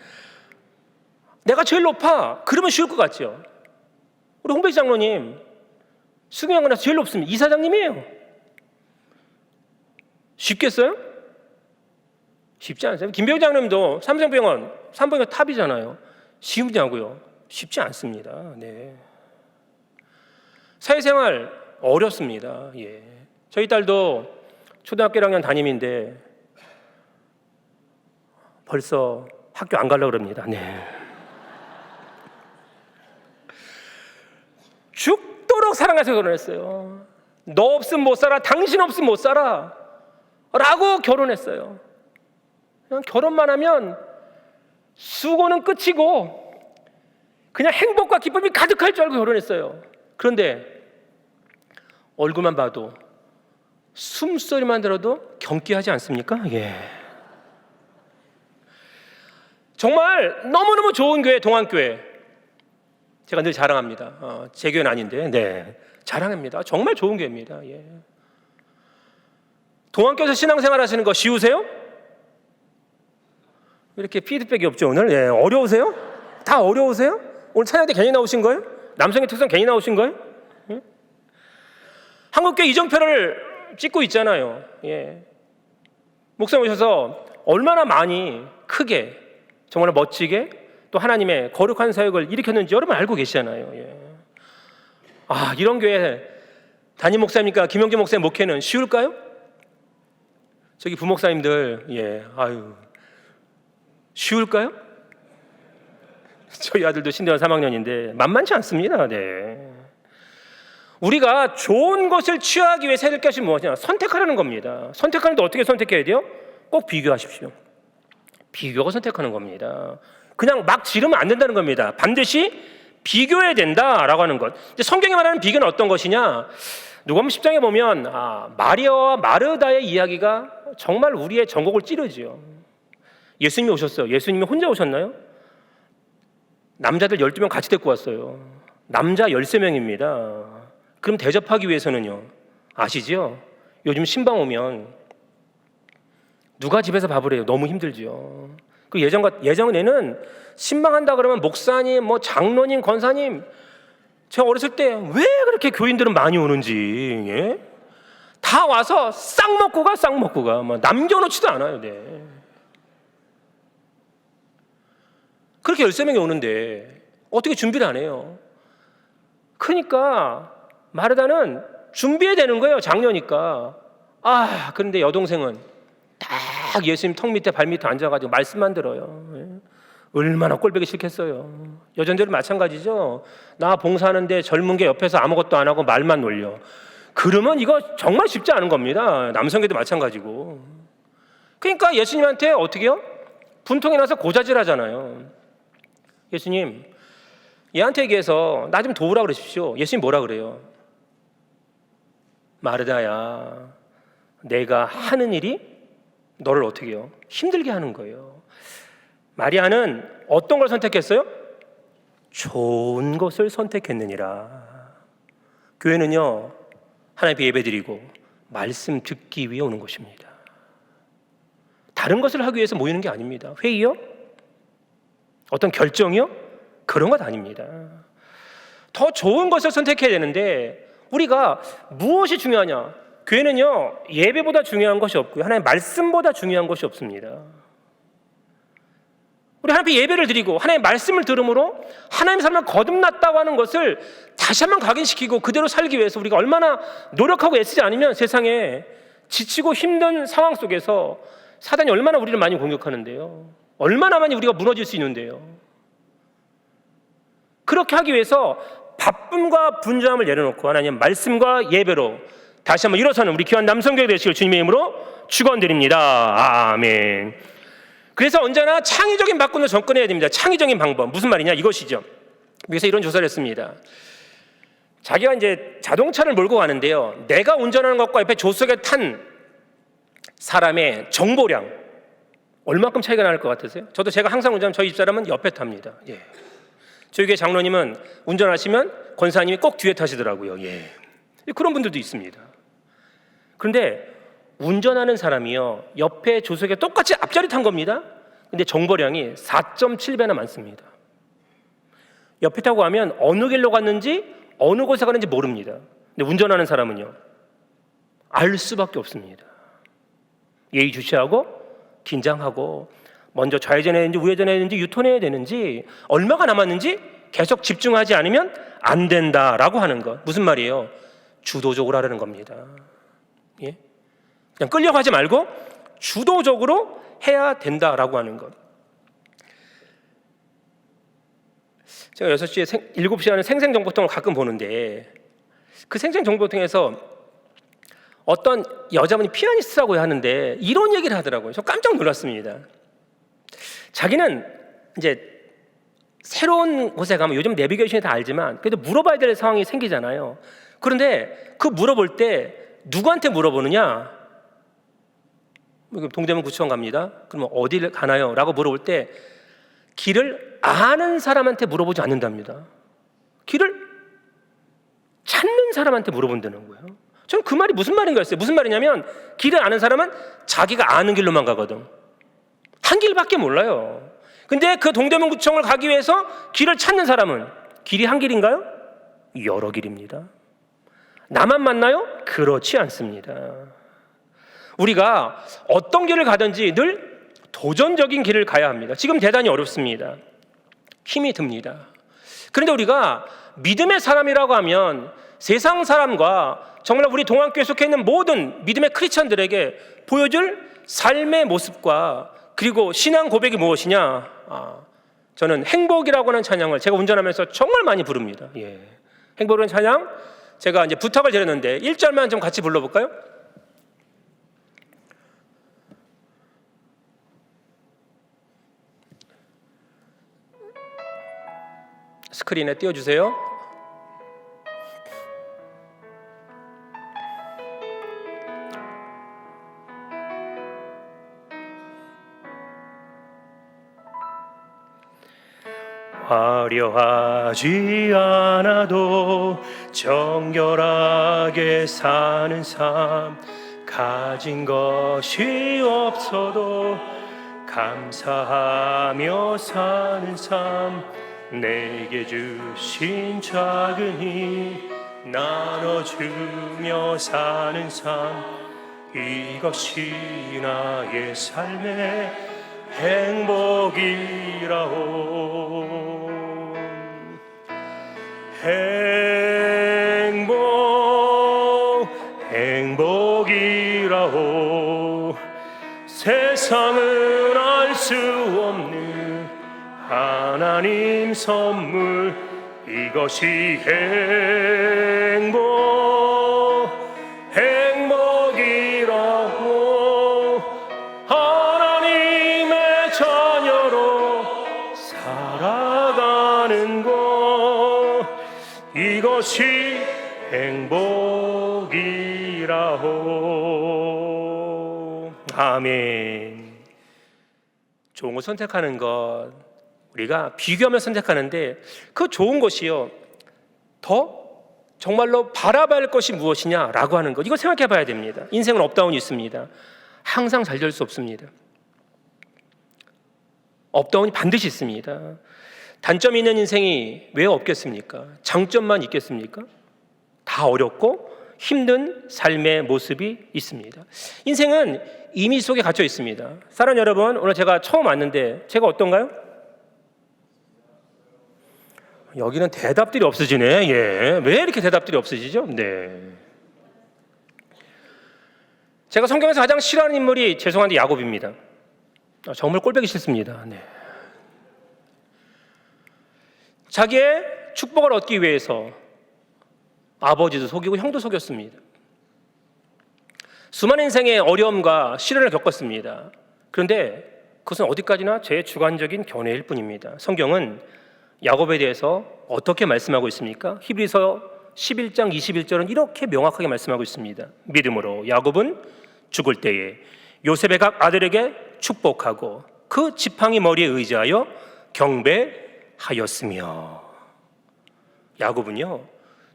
Speaker 5: 내가 제일 높아. 그러면 쉬울 것 같죠. 우리 홍배지 장로님 수경양고 나서 제일 높습니다. 이사장님이에요. 쉽겠어요? 쉽지 않습니다. 김병희 장님도 삼성병원, 삼성병원 탑이잖아요. 쉬우냐고요? 쉽지 않습니다. 네. 사회생활 어렵습니다. 예. 저희 딸도 초등학교 1학년 담임인데 벌써 학교 안 가려고 그럽니다. 네. 죽도록 사랑해서 결혼했어요. 너 없으면 못 살아, 당신 없으면 못 살아 라고 결혼했어요. 그냥 결혼만 하면 수고는 끝이고 그냥 행복과 기쁨이 가득할 줄 알고 결혼했어요. 그런데 얼굴만 봐도 숨소리만 들어도 경기하지 않습니까? 예. 정말 너무너무 좋은 교회, 동안교회. 제가 늘 자랑합니다. 제 교회는 아닌데, 네, 자랑합니다. 정말 좋은 교회입니다. 예. 동안교회에서 신앙생활 하시는 거 쉬우세요? 왜 이렇게 피드백이 없죠 오늘? 예, 어려우세요? 다 어려우세요? 오늘 찬양 때 괜히 나오신 거예요? 남성의 특성 괜히 나오신 거예요? 예? 한국교회 이정표를 찍고 있잖아요. 예. 목사님 오셔서 얼마나 많이 크게 정말 멋지게 또 하나님의 거룩한 사역을 일으켰는지 여러분 알고 계시잖아요. 예. 아, 이런 교회 담임 목사님과 김영재 목사님 목회는 쉬울까요? 저기 부목사님들, 예, 아유, 쉬울까요? 저희 아들도 신대원 3학년인데 만만치 않습니다. 네. 우리가 좋은 것을 취하기 위해서 해야 될 것이 무엇이냐? 선택하라는 겁니다. 선택하는데 어떻게 선택해야 돼요? 꼭 비교하십시오. 비교가 선택하는 겁니다. 그냥 막 지르면 안 된다는 겁니다. 반드시 비교해야 된다라고 하는 것. 이제 성경이 말하는 비교는 어떤 것이냐? 누가복음 10장에 보면 마리아와 마르다의 이야기가 정말 우리의 전곡을 찌르지요. 예수님이 오셨어요. 예수님이 혼자 오셨나요? 남자들 12명 같이 데리고 왔어요. 남자 13명입니다. 그럼 대접하기 위해서는요, 아시죠? 요즘 신방 오면 누가 집에서 밥을 해요? 너무 힘들지요. 그 예전에는 신방한다 그러면 목사님, 뭐 장로님, 권사님, 제가 어렸을 때 왜 그렇게 교인들은 많이 오는지, 예? 다 와서 싹 먹고 가, 뭐 남겨놓지도 않아요. 네. 그렇게 13명이 오는데 어떻게 준비를 안 해요? 그러니까 마르다는 준비해야 되는 거예요. 장녀니까. 아, 그런데 여동생은 딱 예수님 턱 밑에 발 밑에 앉아가지고 말씀만 들어요. 예? 얼마나 꼴보기 싫겠어요. 여전대로 마찬가지죠. 나 봉사하는데 젊은 게 옆에서 아무것도 안 하고 말만 놀려. 그러면 이거 정말 쉽지 않은 겁니다. 남성계도 마찬가지고. 그러니까 예수님한테 어떻게 해요? 분통이 나서 고자질 하잖아요. 예수님, 얘한테 얘기해서 나 좀 도우라 그러십시오. 예수님 뭐라 그래요? 마르다야, 내가 하는 일이 너를 어떻게 해요? 힘들게 하는 거예요. 마리아는 어떤 걸 선택했어요? 좋은 것을 선택했느니라. 교회는요, 하나님 앞에 예배드리고 말씀 듣기 위해 오는 것입니다. 다른 것을 하기 위해서 모이는 게 아닙니다. 회의요? 어떤 결정이요? 그런 것 아닙니다. 더 좋은 것을 선택해야 되는데 우리가 무엇이 중요하냐? 교회는요, 예배보다 중요한 것이 없고요, 하나님의 말씀보다 중요한 것이 없습니다. 우리 하나님 앞에 예배를 드리고 하나님의 말씀을 들음으로 하나님의 삶을 거듭났다고 하는 것을 다시 한번 각인시키고 그대로 살기 위해서 우리가 얼마나 노력하고 애쓰지 않으면 세상에 지치고 힘든 상황 속에서 사단이 얼마나 우리를 많이 공격하는데요. 얼마나 많이 우리가 무너질 수 있는데요. 그렇게 하기 위해서 바쁨과 분주함을 내려놓고 하나님 말씀과 예배로 다시 한번 일어서는 우리 귀한 남성교회 되시길 주님의 이름으로 축원드립니다. 아멘. 그래서 언제나 창의적인 바꿈을 접근해야 됩니다. 창의적인 방법. 무슨 말이냐? 이것이죠. 여기서 이런 조사를 했습니다. 자기가 이제 자동차를 몰고 가는데요, 내가 운전하는 것과 옆에 조수석에 탄 사람의 정보량 얼마큼 차이가 날 것 같으세요? 저도 제가 항상 운전하면 저희 집사람은 옆에 탑니다. 예. 저희 교회 장로님은 운전하시면 권사님이 꼭 뒤에 타시더라고요. 예. 그런 분들도 있습니다. 그런데 운전하는 사람이요, 옆에 조수석에 똑같이 앞자리 탄 겁니다. 근데 정보량이 4.7배나 많습니다. 옆에 타고 가면 어느 길로 갔는지 어느 곳에 가는지 모릅니다. 근데 운전하는 사람은요, 알 수밖에 없습니다. 예의주시하고 긴장하고 먼저 좌회전해야 되는지 우회전해야 되는지 유턴해야 되는지 얼마가 남았는지 계속 집중하지 않으면 안 된다라고 하는 것. 무슨 말이에요? 주도적으로 하라는 겁니다. 예? 그냥 끌려가지 말고 주도적으로 해야 된다라고 하는 것. 제가 6시에 7시에 하는 생생정보통을 가끔 보는데 그 생생정보통에서 어떤 여자분이 피아니스트라고 하는데 이런 얘기를 하더라고요. 저 깜짝 놀랐습니다. 자기는 이제 새로운 곳에 가면 요즘 내비게이션이 다 알지만 그래도 물어봐야 될 상황이 생기잖아요. 그런데 그 물어볼 때 누구한테 물어보느냐? 동대문 구치원 갑니다. 그러면 어디를 가나요? 라고 물어볼 때 길을 아는 사람한테 물어보지 않는답니다. 길을 찾는 사람한테 물어본다는 거예요. 저는 그 말이 무슨 말인가 했어요. 무슨 말이냐면 길을 아는 사람은 자기가 아는 길로만 가거든. 한 길밖에 몰라요. 근데 그 동대문구청을 가기 위해서 길을 찾는 사람은 길이 한 길인가요? 여러 길입니다. 나만 만나요? 그렇지 않습니다. 우리가 어떤 길을 가든지 늘 도전적인 길을 가야 합니다. 지금 대단히 어렵습니다. 힘이 듭니다. 그런데 우리가 믿음의 사람이라고 하면 세상 사람과 정말 우리 동안교회에 속해 있는 모든 믿음의 크리스천들에게 보여줄 삶의 모습과 그리고 신앙 고백이 무엇이냐? 저는 행복이라고 하는 찬양을 제가 운전하면서 정말 많이 부릅니다. 예. 행복이라는 찬양 제가 이제 부탁을 드렸는데 1절만 좀 같이 불러볼까요? 스크린에 띄워주세요. 화려하지 않아도 정결하게 사는 삶, 가진 것이 없어도 감사하며 사는 삶, 내게 주신 작은 힘 나눠주며 사는 삶, 이것이 나의 삶의 행복이라오. 행복이라오. 세상은 알 수 없는 하나님 선물, 이것이 행복이라고. 하나님의 자녀로 살아가는 것, 이것이 행복이라고. 아멘. 좋은 걸 선택하는 것, 우리가 비교하며 선택하는데 그 좋은 것이요, 더 정말로 바라봐야 할 것이 무엇이냐라고 하는 것, 이거 생각해 봐야 됩니다. 인생은 업다운이 있습니다. 항상 잘 될 수 없습니다. 업다운이 반드시 있습니다. 단점이 있는 인생이 왜 없겠습니까? 장점만 있겠습니까? 다 어렵고 힘든 삶의 모습이 있습니다. 인생은 임의 속에 갇혀 있습니다. 사랑하는 여러분, 오늘 제가 처음 왔는데 제가 어떤가요? 여기는 대답들이 없어지네. 예. 왜 이렇게 대답들이 없어지죠? 네. 제가 성경에서 가장 싫어하는 인물이 죄송한데 야곱입니다. 정말 꼴보기 싫습니다. 네. 자기의 축복을 얻기 위해서 아버지도 속이고 형도 속였습니다. 수많은 인생의 어려움과 시련을 겪었습니다. 그런데 그것은 어디까지나 제 주관적인 견해일 뿐입니다. 성경은 야곱에 대해서 어떻게 말씀하고 있습니까? 히브리서 11장 21절은 이렇게 명확하게 말씀하고 있습니다. 믿음으로 야곱은 죽을 때에 요셉의 각 아들에게 축복하고 그 지팡이 머리에 의지하여 경배하였으며. 야곱은요,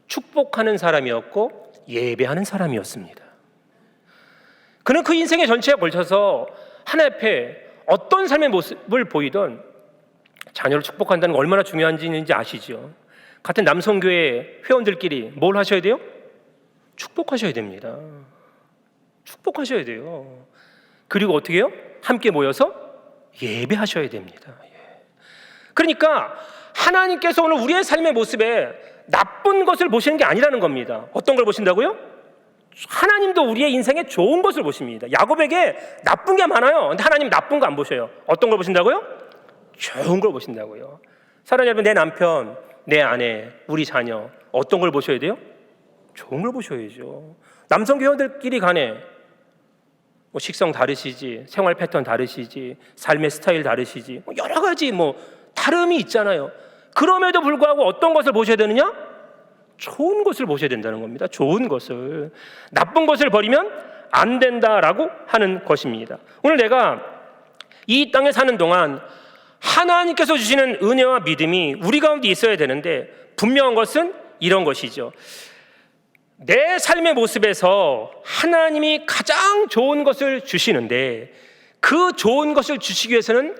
Speaker 5: 축복하는 사람이었고 예배하는 사람이었습니다. 그는 그 인생의 전체에 걸쳐서 하나님 앞에 어떤 삶의 모습을 보이던 자녀를 축복한다는 게 얼마나 중요한지 아시죠? 같은 남성교회 회원들끼리 뭘 하셔야 돼요? 축복하셔야 됩니다. 축복하셔야 돼요. 그리고 어떻게 해요? 함께 모여서 예배하셔야 됩니다. 그러니까 하나님께서 오늘 우리의 삶의 모습에 나쁜 것을 보시는 게 아니라는 겁니다. 어떤 걸 보신다고요? 하나님도 우리의 인생에 좋은 것을 보십니다. 야곱에게 나쁜 게 많아요. 근데 하나님 나쁜 거 안 보셔요. 어떤 걸 보신다고요? 좋은 걸 보신다고요. 사랑하는 여러분, 내 남편, 내 아내, 우리 자녀 어떤 걸 보셔야 돼요? 좋은 걸 보셔야죠. 남성 교회들끼리 간에 뭐 식성 다르시지, 생활 패턴 다르시지, 삶의 스타일 다르시지, 뭐 여러 가지 뭐 다름이 있잖아요. 그럼에도 불구하고 어떤 것을 보셔야 되느냐? 좋은 것을 보셔야 된다는 겁니다. 좋은 것을. 나쁜 것을 버리면 안 된다라고 하는 것입니다. 오늘 내가 이 땅에 사는 동안 하나님께서 주시는 은혜와 믿음이 우리 가운데 있어야 되는데, 분명한 것은 이런 것이죠. 내 삶의 모습에서 하나님이 가장 좋은 것을 주시는데, 그 좋은 것을 주시기 위해서는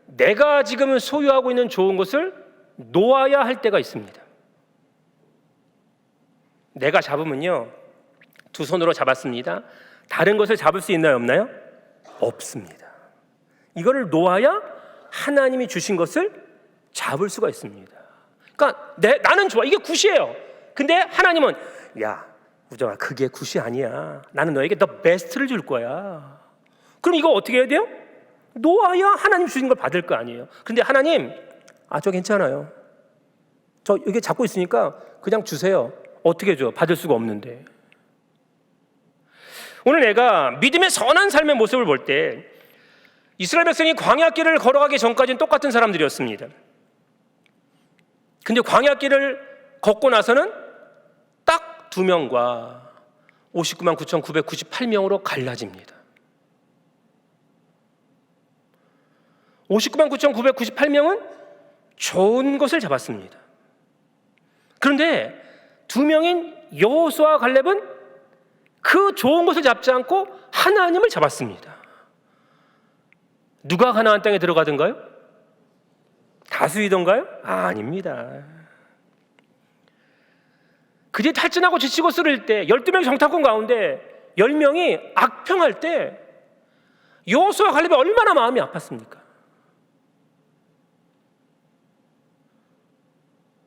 Speaker 5: 내가 지금 소유하고 있는 좋은 것을 놓아야 할 때가 있습니다. 내가 잡으면요, 두 손으로 잡았습니다. 다른 것을 잡을 수 있나요, 없나요? 없습니다. 이거를 놓아야 하나님이 주신 것을 잡을 수가 있습니다. 그러니까 나는 좋아, 이게 굿이에요. 근데 하나님은, 야 우정아, 그게 굿이 아니야. 나는 너에게 더 베스트를 줄 거야. 그럼 이거 어떻게 해야 돼요? 놓아야 하나님 주신 걸 받을 거 아니에요. 근데 하나님, 저 괜찮아요. 저 여기 잡고 있으니까 그냥 주세요. 어떻게 줘? 받을 수가 없는데. 오늘 내가 믿음의 선한 삶의 모습을 볼 때, 이스라엘 백성이 광야길을 걸어가기 전까지는 똑같은 사람들이었습니다. 근데 광야길을 걷고 나서는 딱 2명과 59만 9,998명으로 갈라집니다. 59만 9,998명은 좋은 것을 잡았습니다. 그런데 2명인 여호수아와 갈렙은 그 좋은 것을 잡지 않고 하나님을 잡았습니다. 누가 가나안 땅에 들어가던가요? 다수이던가요? 아닙니다. 그들이 탈진하고 지치고 쓰러질 때, 12명이 정탐꾼 가운데 10명이 악평할 때 여호수아와 갈렙이 얼마나 마음이 아팠습니까?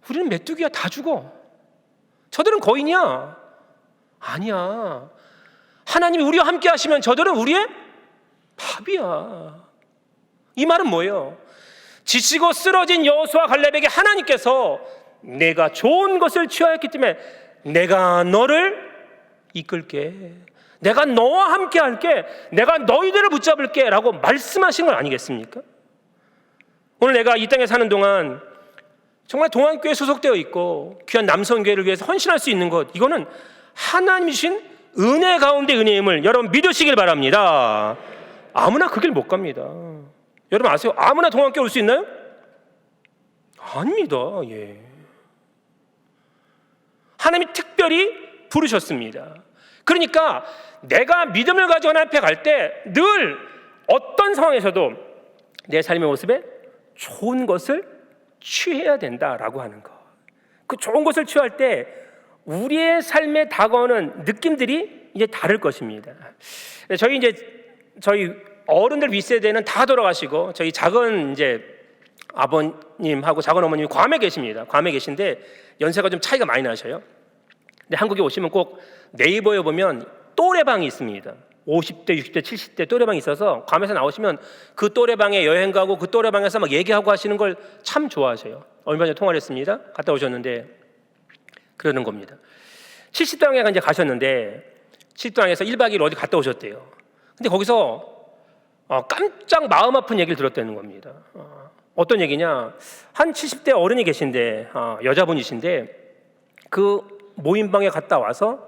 Speaker 5: 우리는 메뚜기야, 다 죽어. 저들은 거인이야. 아니야. 하나님이 우리와 함께 하시면 저들은 우리의 밥이야. 이 말은 뭐예요? 지치고 쓰러진 여호수아와 갈렙에게 하나님께서 내가 좋은 것을 취하였기 때문에 내가 너를 이끌게, 내가 너와 함께 할게, 내가 너희들을 붙잡을게 라고 말씀하신 건 아니겠습니까? 오늘 내가 이 땅에 사는 동안 정말 동안교회에 소속되어 있고 귀한 남성교회를 위해서 헌신할 수 있는 것, 이거는 하나님이 주신 은혜 가운데 은혜임을 여러분 믿으시길 바랍니다. 아무나 그 길 못 갑니다. 여러분 아세요? 아무나 동안교회 올 수 있나요? 아닙니다. 하나님이 특별히 부르셨습니다. 그러니까 내가 믿음을 가지고 하나님 앞에 갈 때 늘 어떤 상황에서도 내 삶의 모습에 좋은 것을 취해야 된다라고 하는 것. 그 좋은 것을 취할 때 우리의 삶에 다가오는 느낌들이 이제 다를 것입니다. 저희 어른들 윗세대는 다 돌아가시고 저희 작은 이제 아버님하고 작은 어머님이 괌에 계십니다. 괌에 계신데 연세가 좀 차이가 많이 나셔요. 근데 한국에 오시면 꼭 네이버에 보면 또래방이 있습니다. 50대, 60대, 70대 또래방이 있어서 괌에서 나오시면 그 또래방에 여행 가고 그 또래방에서 막 얘기하고 하시는 걸 참 좋아하셔요. 얼마 전에 통화를 했습니다. 갔다 오셨는데 그러는 겁니다. 70당에 이제 가셨는데 70당에서 1박 2일 어디 갔다 오셨대요. 근데 거기서 깜짝 마음 아픈 얘기를 들었다는 겁니다. 어떤 얘기냐? 한 70대 어른이 계신데 여자분이신데 그 모임방에 갔다 와서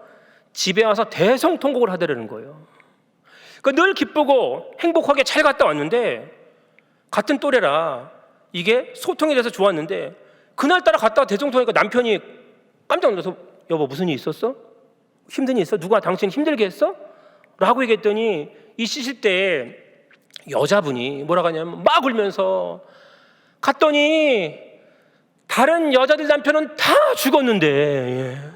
Speaker 5: 집에 와서 대성통곡을 하더라는 거예요. 늘 기쁘고 행복하게 잘 갔다 왔는데 같은 또래라 이게 소통이 돼서 좋았는데 그날따라 갔다가 대성통하니까 남편이 깜짝 놀라서 여보 무슨 일 있었어? 힘든 일 있어? 누가 당신 힘들게 했어? 라고 얘기했더니 이 70대에 여자분이 뭐라고 하냐면 막 울면서 갔더니 다른 여자들 남편은 다 죽었는데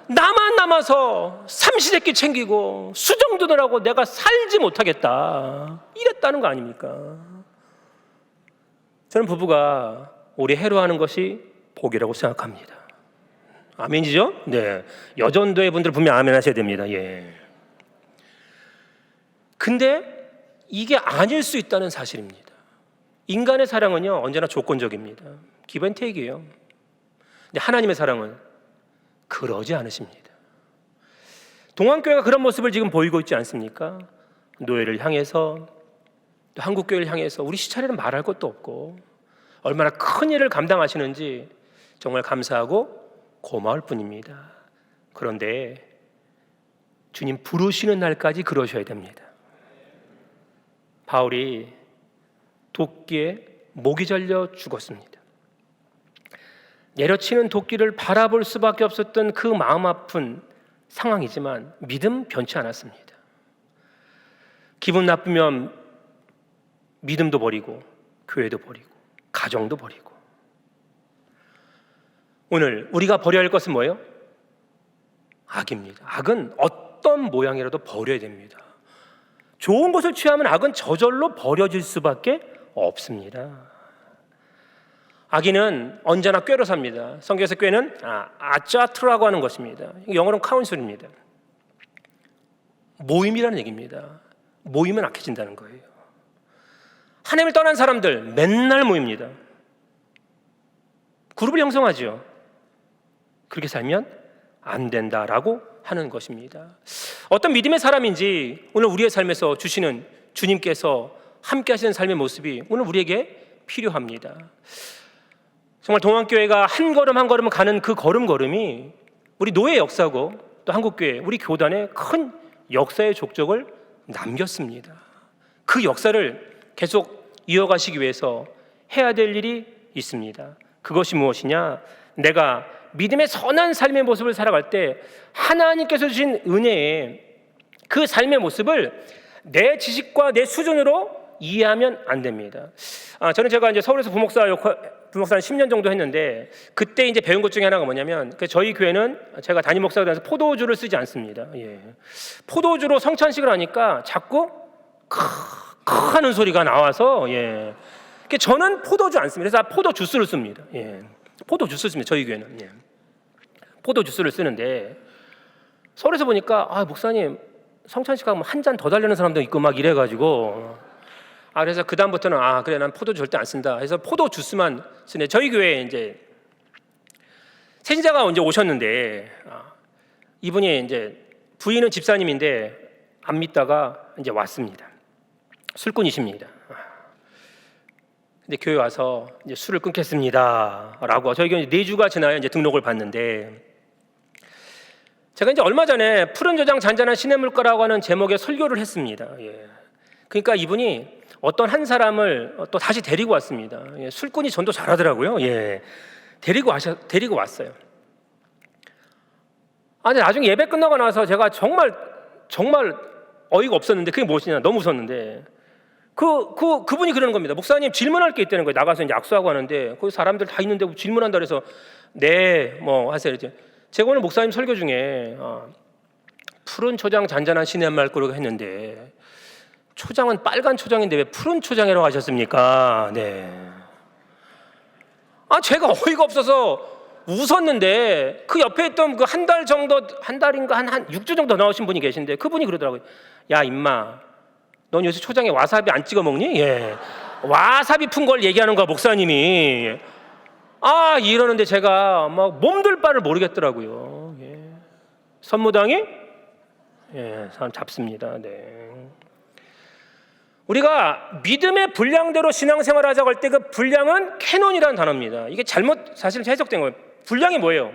Speaker 5: 나만 남아서 삼시세끼 챙기고 수정두느라고 내가 살지 못하겠다 이랬다는 거 아닙니까? 저는 부부가 우리 해로하는 것이 복이라고 생각합니다. 아멘이죠? 네. 여전도의 분들 분명 아멘 하셔야 됩니다. 예. 근데 이게 아닐 수 있다는 사실입니다. 인간의 사랑은요 언제나 조건적입니다. 기브앤테이크예요. 근데 하나님의 사랑은 그러지 않으십니다. 동안교회가 그런 모습을 지금 보이고 있지 않습니까? 노예를 향해서 또 한국교회를 향해서 우리 시차례는 말할 것도 없고 얼마나 큰 일을 감당하시는지 정말 감사하고 고마울 뿐입니다. 그런데 주님 부르시는 날까지 그러셔야 됩니다. 바울이 도끼에 목이 잘려 죽었습니다. 내려치는 도끼를 바라볼 수밖에 없었던 그 마음 아픈 상황이지만 믿음 변치 않았습니다. 기분 나쁘면 믿음도 버리고 교회도 버리고 가정도 버리고. 오늘 우리가 버려야 할 것은 뭐예요? 악입니다. 악은 어떤 모양이라도 버려야 됩니다. 좋은 것을 취하면 악은 저절로 버려질 수밖에 없습니다. 악인은 언제나 꾀로 삽니다. 성경에서 꾀는 아짜트라고 하는 것입니다. 영어로는 카운슬입니다. 모임이라는 얘기입니다. 모이면 악해진다는 거예요. 하나님을 떠난 사람들 맨날 모입니다. 그룹을 형성하죠. 그렇게 살면 안 된다라고 하는 것입니다. 어떤 믿음의 사람인지 오늘 우리의 삶에서 주시는 주님께서 함께 하시는 삶의 모습이 오늘 우리에게 필요합니다. 정말 동안교회가 한 걸음 한 걸음 가는 그 걸음걸음이 우리 노예 역사고 또 한국교회 우리 교단에 큰 역사의 족적을 남겼습니다. 그 역사를 계속 이어가시기 위해서 해야 될 일이 있습니다. 그것이 무엇이냐? 내가 믿음의 선한 삶의 모습을 살아갈 때 하나님께서 주신 은혜의 그 삶의 모습을 내 지식과 내 수준으로 이해하면 안 됩니다. 저는 제가 이제 서울에서 부목사는 10년 정도 했는데 그때 이제 배운 것 중에 하나가 뭐냐면 저희 교회는 제가 담임 목사가 돼서 포도주를 쓰지 않습니다. 예. 포도주로 성찬식을 하니까 자꾸 하는 소리가 나와서 저는 포도주 안 씁니다. 그래서 포도 주스를 씁니다. 포도 주스를 씁니다. 저희 교회는 포도 주스를 쓰는데 서울에서 보니까 목사님 성찬식 하면 한 잔 더 달라는 사람도 있고 막 이래가지고 그래서 그 다음부터는 그래 난 포도주 절대 안 쓴다. 해서 포도 주스만 쓰네. 저희 교회에 이제 세진자가 언제 오셨는데 이분이 이제 부인은 집사님인데 안 믿다가 이제 왔습니다. 술꾼이십니다. 근데 교회 와서 이제 술을 끊겠습니다라고 저희 교회 4주가 지나야 이제 등록을 받는데 제가 이제 얼마 전에 푸른 저장 잔잔한 시냇물가라고 하는 제목의 설교를 했습니다. 그러니까 이분이 어떤 한 사람을 또 다시 데리고 왔습니다. 술꾼이 전도 잘하더라고요. 데리고 왔어요. 근데 나중에 예배 끝나고 나서 제가 정말 어이가 없었는데 그게 무엇이냐 너무 웃었는데 그분이 그러는 겁니다. 목사님 질문할 게 있다는 거예요. 나가서 이제 악수하고 하는데 거기 사람들 다 있는데 질문한다 그래서 뭐 하세요. 이제 제가 오늘 목사님 설교 중에 푸른 초장 잔잔한 시냇말고를 했는데 초장은 빨간 초장인데 왜 푸른 초장이라고 하셨습니까? 제가 어이가 없어서 웃었는데 그 옆에 있던 그 한 달 정도 한 달인가 한 6주 정도 나오신 분이 계신데 그분이 그러더라고요. 야 임마 넌 요새 초장에 와사비 안 찍어 먹니? 와사비 푼 걸 얘기하는 거야 목사님이. 이러는데 제가 막 몸둘 바를 모르겠더라고요. 선무당이 사람 잡습니다. 우리가 믿음의 분량대로 신앙생활을 하자고 할 때 그 분량은 캐논이라는 단어입니다. 이게 사실 해석된 거예요. 분량이 뭐예요?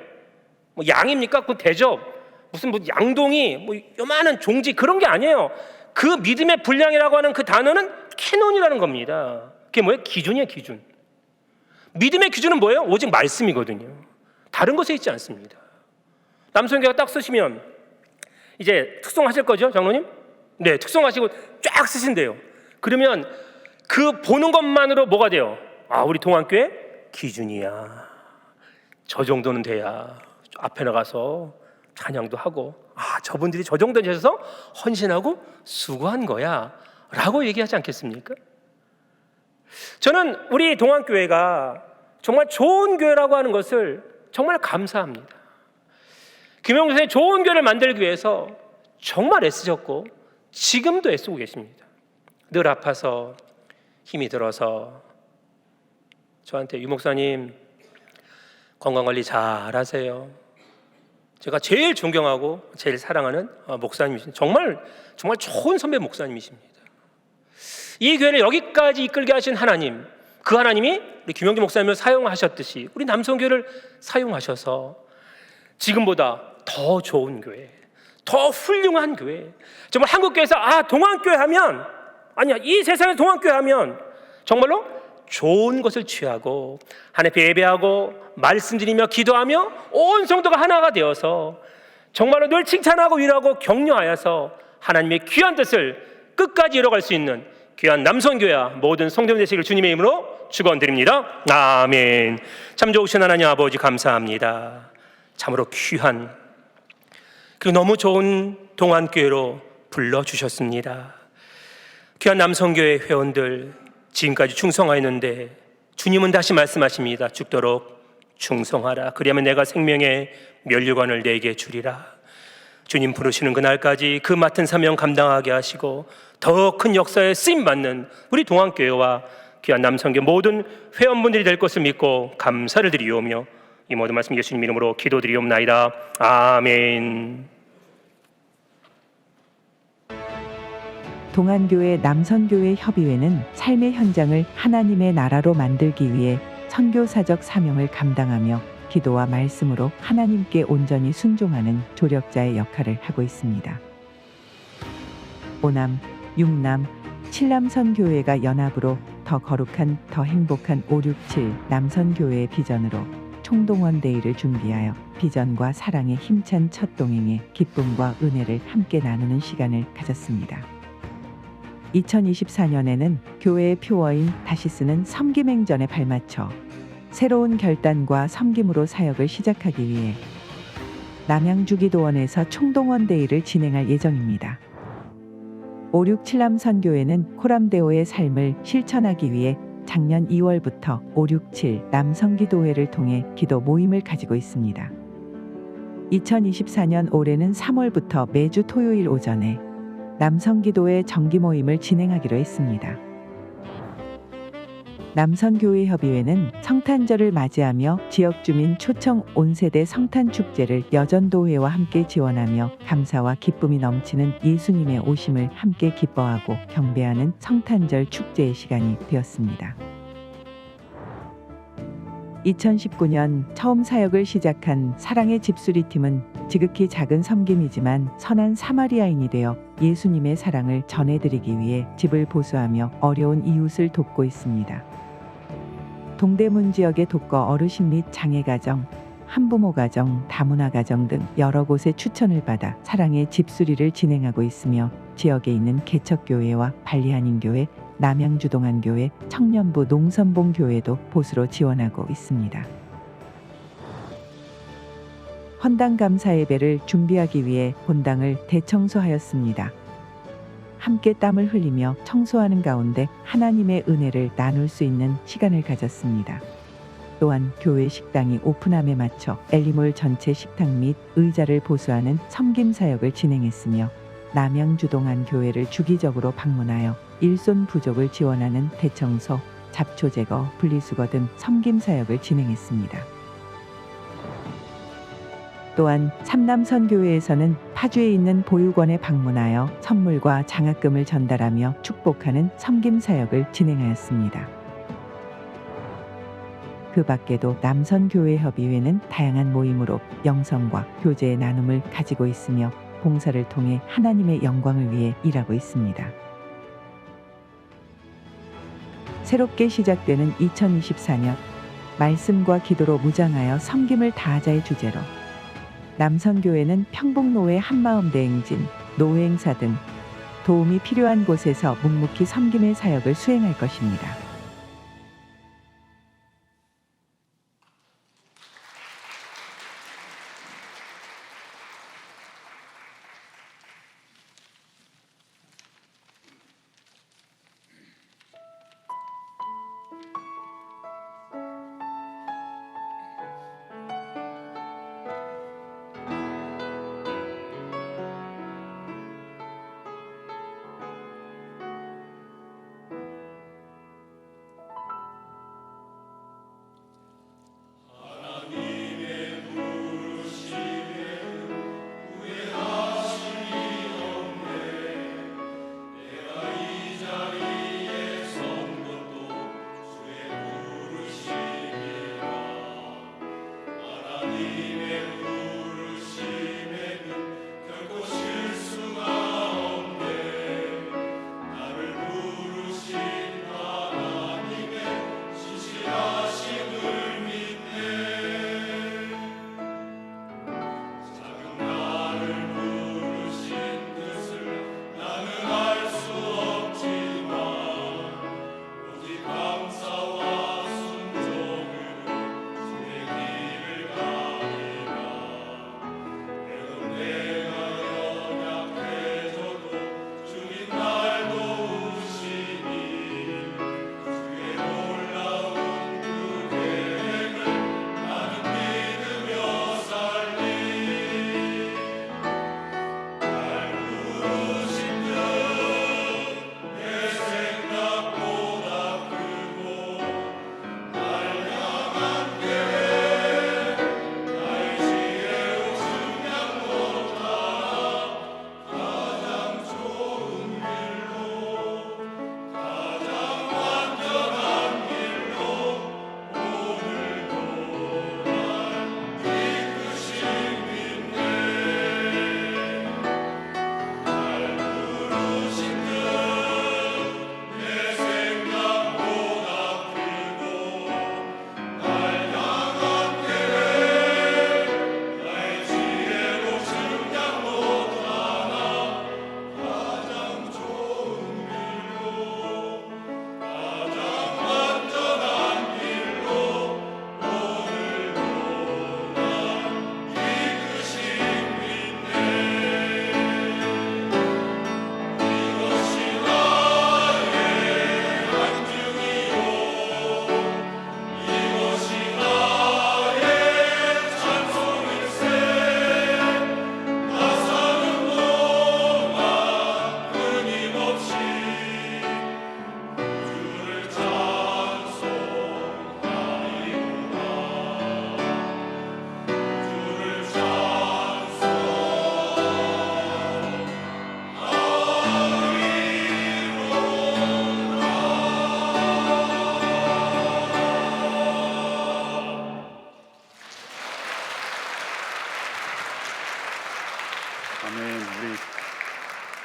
Speaker 5: 뭐 양입니까? 그 대접 무슨 양동이 뭐 요만한 종지 그런 게 아니에요. 그 믿음의 분량이라고 하는 그 단어는 캐논이라는 겁니다. 그게 뭐예요? 기준이에요, 기준. 믿음의 기준은 뭐예요? 오직 말씀이거든요. 다른 것에 있지 않습니다. 남성교가 딱 쓰시면 이제 특송하실 거죠, 장로님? 네, 특송하시고 쫙 쓰신대요. 그러면 그 보는 것만으로 뭐가 돼요? 우리 동안교회 기준이야. 저 정도는 돼야 앞에 나가서 찬양도 하고, 저분들이 저 정도 되셔서 헌신하고 수고한 거야 라고 얘기하지 않겠습니까? 저는 우리 동안교회가 정말 좋은 교회라고 하는 것을 정말 감사합니다. 김영주의 좋은 교회를 만들기 위해서 정말 애쓰셨고 지금도 애쓰고 계십니다. 늘 아파서 힘이 들어서 저한테 유 목사님 건강관리 잘 하세요. 제가 제일 존경하고 제일 사랑하는 목사님이십니다. 정말 좋은 선배 목사님이십니다. 이 교회를 여기까지 이끌게 하신 하나님, 그 하나님이 우리 김영주 목사님을 사용하셨듯이 우리 남성교회를 사용하셔서 지금보다 더 좋은 교회, 더 훌륭한 교회, 정말 한국교회에서 동안교회 하면, 아니야, 이 세상에 동안교회 하면 정말로 좋은 것을 취하고 하나님 앞에 예배하고 말씀드리며 기도하며 온 성도가 하나가 되어서 정말로 늘 칭찬하고 위로하고 격려하여서 하나님의 귀한 뜻을 끝까지 이뤄갈 수 있는 귀한 남성교회와 모든 성도님 되시길 주님의 이름으로 축원드립니다. 아멘. 참 좋으신 하나님 아버지 감사합니다. 참으로 귀한 그리고 너무 좋은 동안교회로 불러주셨습니다. 귀한 남성교회 회원들 지금까지 충성하였는데 주님은 다시 말씀하십니다. 죽도록 충성하라. 그리하면 내가 생명의 면류관을 내게 주리라. 주님 부르시는 그날까지 그 맡은 사명 감당하게 하시고 더 큰 역사에 쓰임받는 우리 동안교회와 귀한 남성교회 모든 회원분들이 될 것을 믿고 감사를 드리오며 이 모든 말씀 예수님 이름으로 기도드리옵나이다. 아멘.
Speaker 6: 동안교회 남선교회 협의회는 삶의 현장을 하나님의 나라로 만들기 위해 선교사적 사명을 감당하며 기도와 말씀으로 하나님께 온전히 순종하는 조력자의 역할을 하고 있습니다. 5남, 6남, 7남 선교회가 연합으로 더 거룩한, 더 행복한 567 남선교회의 비전으로 총동원 데이를 준비하여 비전과 사랑의 힘찬 첫 동행에 기쁨과 은혜를 함께 나누는 시간을 가졌습니다. 2024년에는 교회의 표어인 다시 쓰는 섬김행전에 발맞춰 새로운 결단과 섬김으로 사역을 시작하기 위해 남양주기도원에서 총동원 데이를 진행할 예정입니다. 567남 선교회는 코람데오의 삶을 실천하기 위해 작년 2월부터 567 남성기도회를 통해 기도 모임을 가지고 있습니다. 2024년 올해는 3월부터 매주 토요일 오전에 남성기도회 정기 모임을 진행하기로 했습니다. 남성교회협의회는 성탄절을 맞이하며 지역주민 초청 온세대 성탄축제를 여전도회와 함께 지원하며 감사와 기쁨이 넘치는 예수님의 오심을 함께 기뻐하고 경배하는 성탄절 축제의 시간이 되었습니다. 2019년 처음 사역을 시작한 사랑의 집수리팀은 지극히 작은 섬김이지만 선한 사마리아인이 되어 예수님의 사랑을 전해드리기 위해 집을 보수하며 어려운 이웃을 돕고 있습니다. 동대문 지역의 독거 어르신 및 장애가정, 한부모 가정, 다문화 가정 등 여러 곳에 추천을 받아 사랑의 집수리를 진행하고 있으며 지역에 있는 개척교회와 발리한인교회, 남양주동안교회, 청년부 농선봉교회도 보수로 지원하고 있습니다. 헌당 감사 예배를 준비하기 위해 본당을 대청소하였습니다. 함께 땀을 흘리며 청소하는 가운데 하나님의 은혜를 나눌 수 있는 시간을 가졌습니다. 또한 교회 식당이 오픈함에 맞춰 엘리몰 전체 식탁 및 의자를 보수하는 섬김 사역을 진행했으며 남양주동안 교회를 주기적으로 방문하여 일손 부족을 지원하는 대청소, 잡초 제거, 분리수거 등 섬김 사역을 진행했습니다. 또한 삼남선교회에서는 파주에 있는 보육원에 방문하여 선물과 장학금을 전달하며 축복하는 섬김 사역을 진행하였습니다. 그 밖에도 남선교회협의회는 다양한 모임으로 영성과 교제의 나눔을 가지고 있으며 봉사를 통해 하나님의 영광을 위해 일하고 있습니다. 새롭게 시작되는 2024년 말씀과 기도로 무장하여 섬김을 다하자의 주제로 남선교회는 평북노회 한마음 대행진, 노회행사 등 도움이 필요한 곳에서 묵묵히 섬김의 사역을 수행할 것입니다.
Speaker 7: 아멘. 우리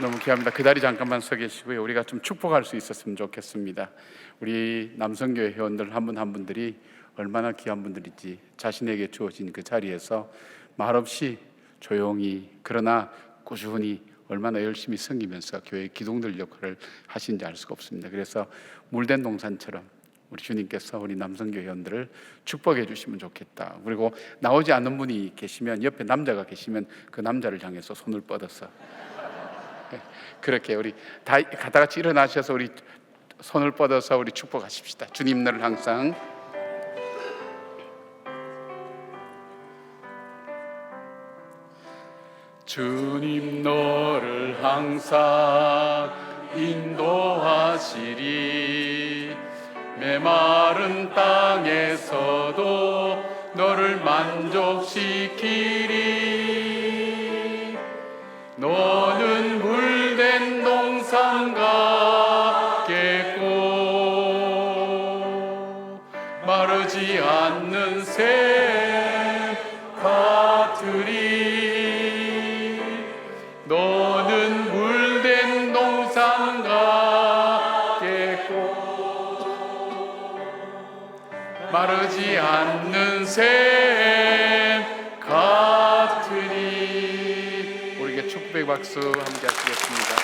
Speaker 7: 너무 귀합니다. 그 자리 잠깐만 서 계시고요. 우리가 좀 축복할 수 있었으면 좋겠습니다. 우리 남성교회 회원들 한 분 한 분들이 얼마나 귀한 분들인지 자신에게 주어진 그 자리에서 말없이 조용히 그러나 꾸준히 얼마나 열심히 섬기면서 교회 기둥들 역할을 하신지 알 수가 없습니다. 그래서 물된 동산처럼 우리 주님께서 우리 남성교회 회원들을 축복해 주시면 좋겠다. 그리고 나오지 않는 분이 계시면, 옆에 남자가 계시면 그 남자를 향해서 손을 뻗어서 그렇게 우리 다 같이 일어나셔서 우리 손을 뻗어서 우리 축복하십시다. 주님 너를 항상 주님 너를 항상 인도하시리. 메마른 땅에서도 너를 만족시키리. 너는 물된 동산 같겠고 마르지 않는 샘 같으리. 너는 물된 동산 같겠고 마르지 않는 샘 같으니. 우리에게 축복의 박수 함께 하시겠습니다.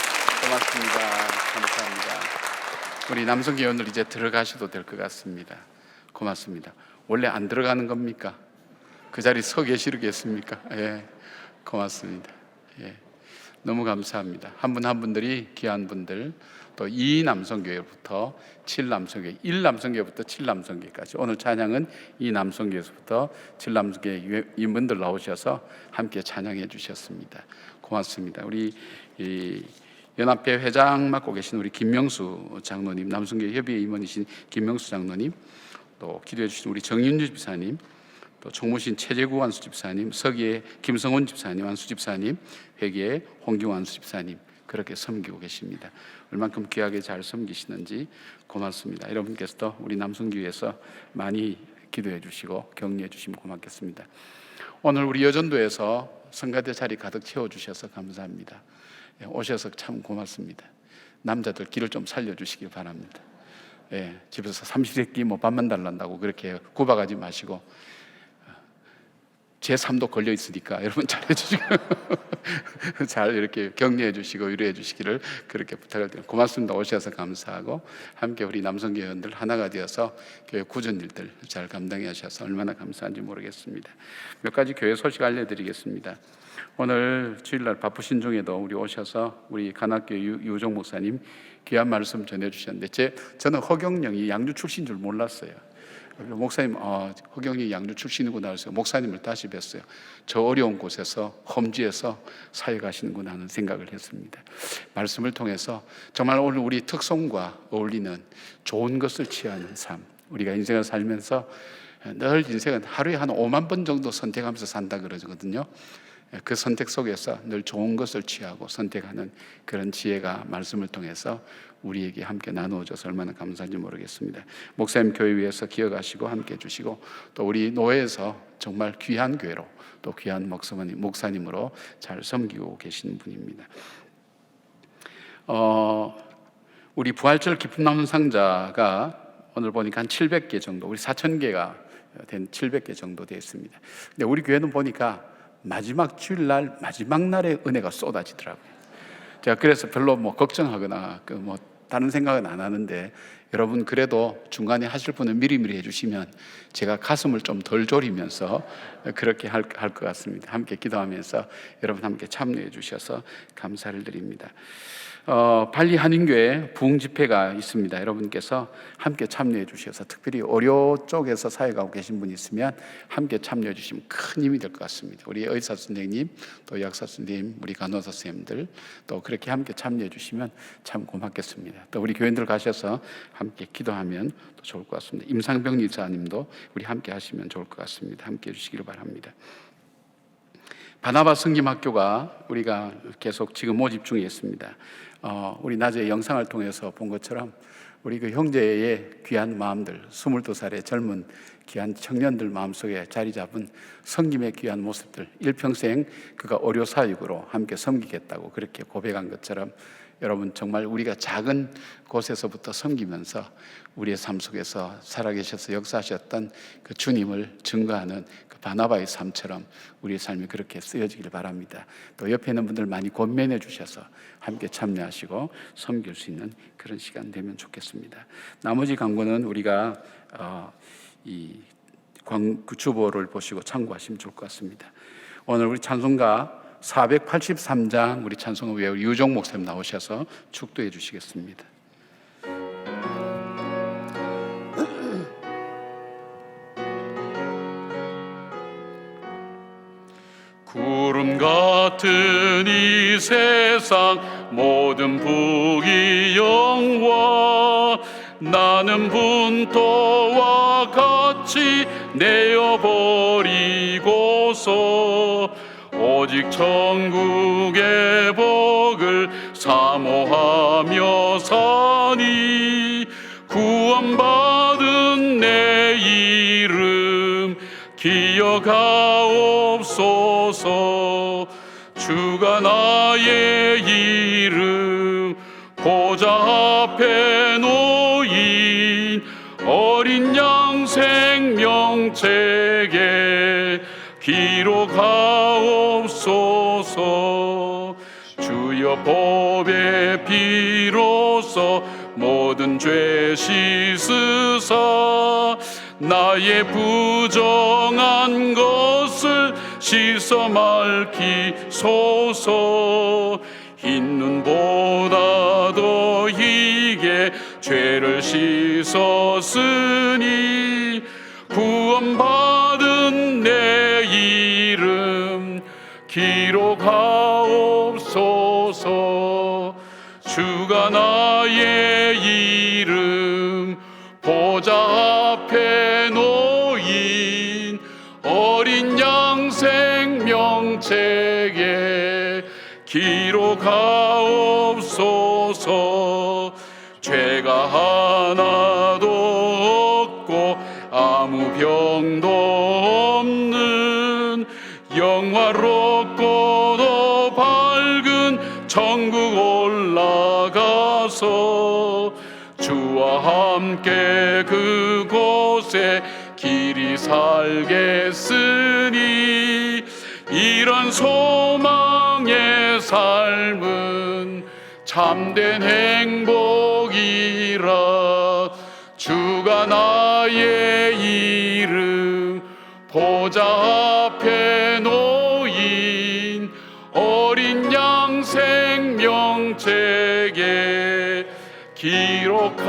Speaker 7: 고맙습니다. 감사합니다. 우리 남성교회 오늘 이제 들어가셔도 될 것 같습니다. 고맙습니다. 원래 안 들어가는 겁니까? 그 자리 서 계시겠습니까? 예, 고맙습니다. 예, 너무 감사합니다. 한 분 한 분들이 귀한 분들, 또 2남성교회부터 7남성교회, 1남성교회부터 7남성교회까지 오늘 찬양은 2남성교회에서부터 7남성교회 이분들 나오셔서 함께 찬양해 주셨습니다. 고맙습니다. 우리 이 연합회 회장 맡고 계신 우리 김명수 장로님, 남성교회 협의회 임원이신 김명수 장로님, 또 기도해 주신 우리 정윤주 집사님, 또 총무신 최재구 완수 집사님, 서기의 김성훈 집사님, 완수 집사님, 회계의 홍기호 완수 집사님, 그렇게 섬기고 계십니다. 얼만큼 귀하게 잘 섬기시는지 고맙습니다. 여러분께서도 우리 남성교회에서 많이 기도해 주시고 격려해 주시면 고맙겠습니다. 오늘 우리 여전도에서 성가대 자리 가득 채워주셔서 감사합니다. 오셔서 참 고맙습니다. 남자들 길을 좀 살려주시기 바랍니다. 예, 집에서 삼시세끼 뭐 밥만 달란다고 그렇게 구박하지 마시고, 제3도 걸려 있으니까 여러분 잘해 주시고 잘 이렇게 격려해 주시고 위로해 주시기를 그렇게 부탁을 드립니다. 고맙습니다. 오셔서 감사하고 함께 우리 남성교회 회원들 하나가 되어서 교회 구전 일들 잘 감당해 하셔서 얼마나 감사한지 모르겠습니다. 몇 가지 교회 소식 알려드리겠습니다. 오늘 주일날 바쁘신 중에도 우리 오셔서 우리 간학교회 유종 목사님 귀한 말씀 전해주셨는데 저는 허경영이 양주 출신인 줄 몰랐어요. 목사님, 허경이 양주 출신이구나 해서 목사님을 다시 뵀어요. 저 어려운 곳에서 험지에서 사역하시는구나 하는 생각을 했습니다. 말씀을 통해서 정말 오늘 우리 특성과 어울리는 좋은 것을 취하는 삶, 우리가 인생을 살면서 늘 인생은 하루에 한 5만 번 정도 선택하면서 산다 그러거든요. 그 선택 속에서 늘 좋은 것을 취하고 선택하는 그런 지혜가 말씀을 통해서 우리에게 함께 나누어져서 얼마나 감사한지 모르겠습니다. 목사님 교회 위해서 기억하시고 함께 해주시고, 또 우리 노회에서 정말 귀한 교회로 또 귀한 목사님으로 잘 섬기고 계시는 분입니다. 우리 부활절 기쁨 나눔 상자가 오늘 보니까 한 700개 정도, 우리 4,000개가 된 700개 정도 되어 있습니다. 근데 우리 교회는 보니까 마지막 주일날 마지막 날에 은혜가 쏟아지더라고요. 제가 그래서 별로 뭐 걱정하거나 다른 생각은 안 하는데, 여러분 그래도 중간에 하실 분은 미리미리 해주시면 제가 가슴을 좀 덜 졸이면서 그렇게 할 것 같습니다. 함께 기도하면서 여러분 함께 참여해 주셔서 감사를 드립니다. 발리 한인교회 부흥 집회가 있습니다. 여러분께서 함께 참여해 주셔서, 특별히 어려 쪽에서 사역하고 계신 분이 있으면 함께 참여해 주시면 큰 힘이 될 것 같습니다. 우리 의사 선생님, 또 약사 선생님, 우리 간호사 선생님들 또 그렇게 함께 참여해 주시면 참 고맙겠습니다. 또 우리 교인들 가셔서 함께 기도하면 또 좋을 것 같습니다. 임상병 이사님도 우리 함께 하시면 좋을 것 같습니다. 함께 해주시기를 바랍니다. 바나바 성김학교가 우리가 계속 지금 모집 중에 있습니다. 우리 낮에 영상을 통해서 본 것처럼 우리 그 형제의 귀한 마음들, 22살의 젊은 귀한 청년들 마음속에 자리 잡은 섬김의 귀한 모습들, 일평생 그가 어려사역으로 함께 섬기겠다고 그렇게 고백한 것처럼 여러분, 정말 우리가 작은 곳에서부터 섬기면서 우리의 삶 속에서 살아계셔서 역사하셨던 그 주님을 증거하는 그 바나바의 삶처럼 우리의 삶이 그렇게 쓰여지길 바랍니다. 또 옆에 있는 분들 많이 권면해 주셔서 함께 참여하시고 섬길 수 있는 그런 시간 되면 좋겠습니다. 나머지 광고는 우리가 그 주보를 보시고 참고하시면 좋을 것 같습니다. 오늘 우리 찬송가 483장 우리 찬송가 외우 유종 목사님 나오셔서 축도해 주시겠습니다.
Speaker 8: 구름 같은 이 세상 모든 부귀영화 나는 분토와 같이 내어버리고서 오직 천국의 복을 사모하며 사니 구원받은 내 이름 기억하옵소서. 주가 나의 이름 보좌 앞에 놓인 어린 양 생명책에 기록하옵소서. 주여 법의 피로써 모든 죄 씻으사 나의 부정한 것을 씻어 맑히소서. 흰 눈보다 더 희게 죄를 씻었으니 구원받은 내 이름 기록하옵소서. 주가 나의 이름 보좌 앞에 놓인 어린 양 생명책에 기록하옵소서. 죄가 하나도 없고 아무 병도 없는 영화롭고도 밝은 천국 올라가서 주와 함께 그곳에 길이 살겠으니 이런 소망의 삶은 참된 행복이라. 주가 나의 이름 보좌 앞에 놓인 어린 양 생명책에 기록하옵소서.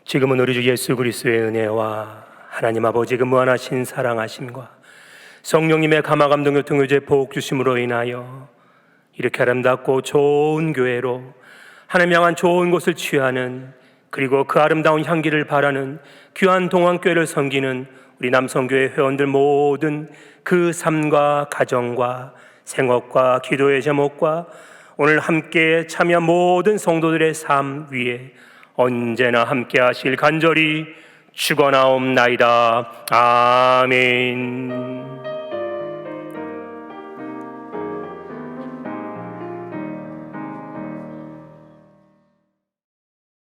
Speaker 5: 지금은 우리 주 예수 그리스도의 은혜와 하나님 아버지의 그 무한하신 사랑하심과 성령님의 감화감동 교통교제 보복 주심으로 인하여 이렇게 아름답고 좋은 교회로 하나님 향한 좋은 곳을 취하는, 그리고 그 아름다운 향기를 바라는 귀한 동안교회를 섬기는 우리 남성교회 회원들 모든 그 삶과 가정과 생업과 기도의 제목과 오늘 함께 참여한 모든 성도들의 삶 위에 언제나 함께 하실 간절히 축원하옵나이다. 아멘.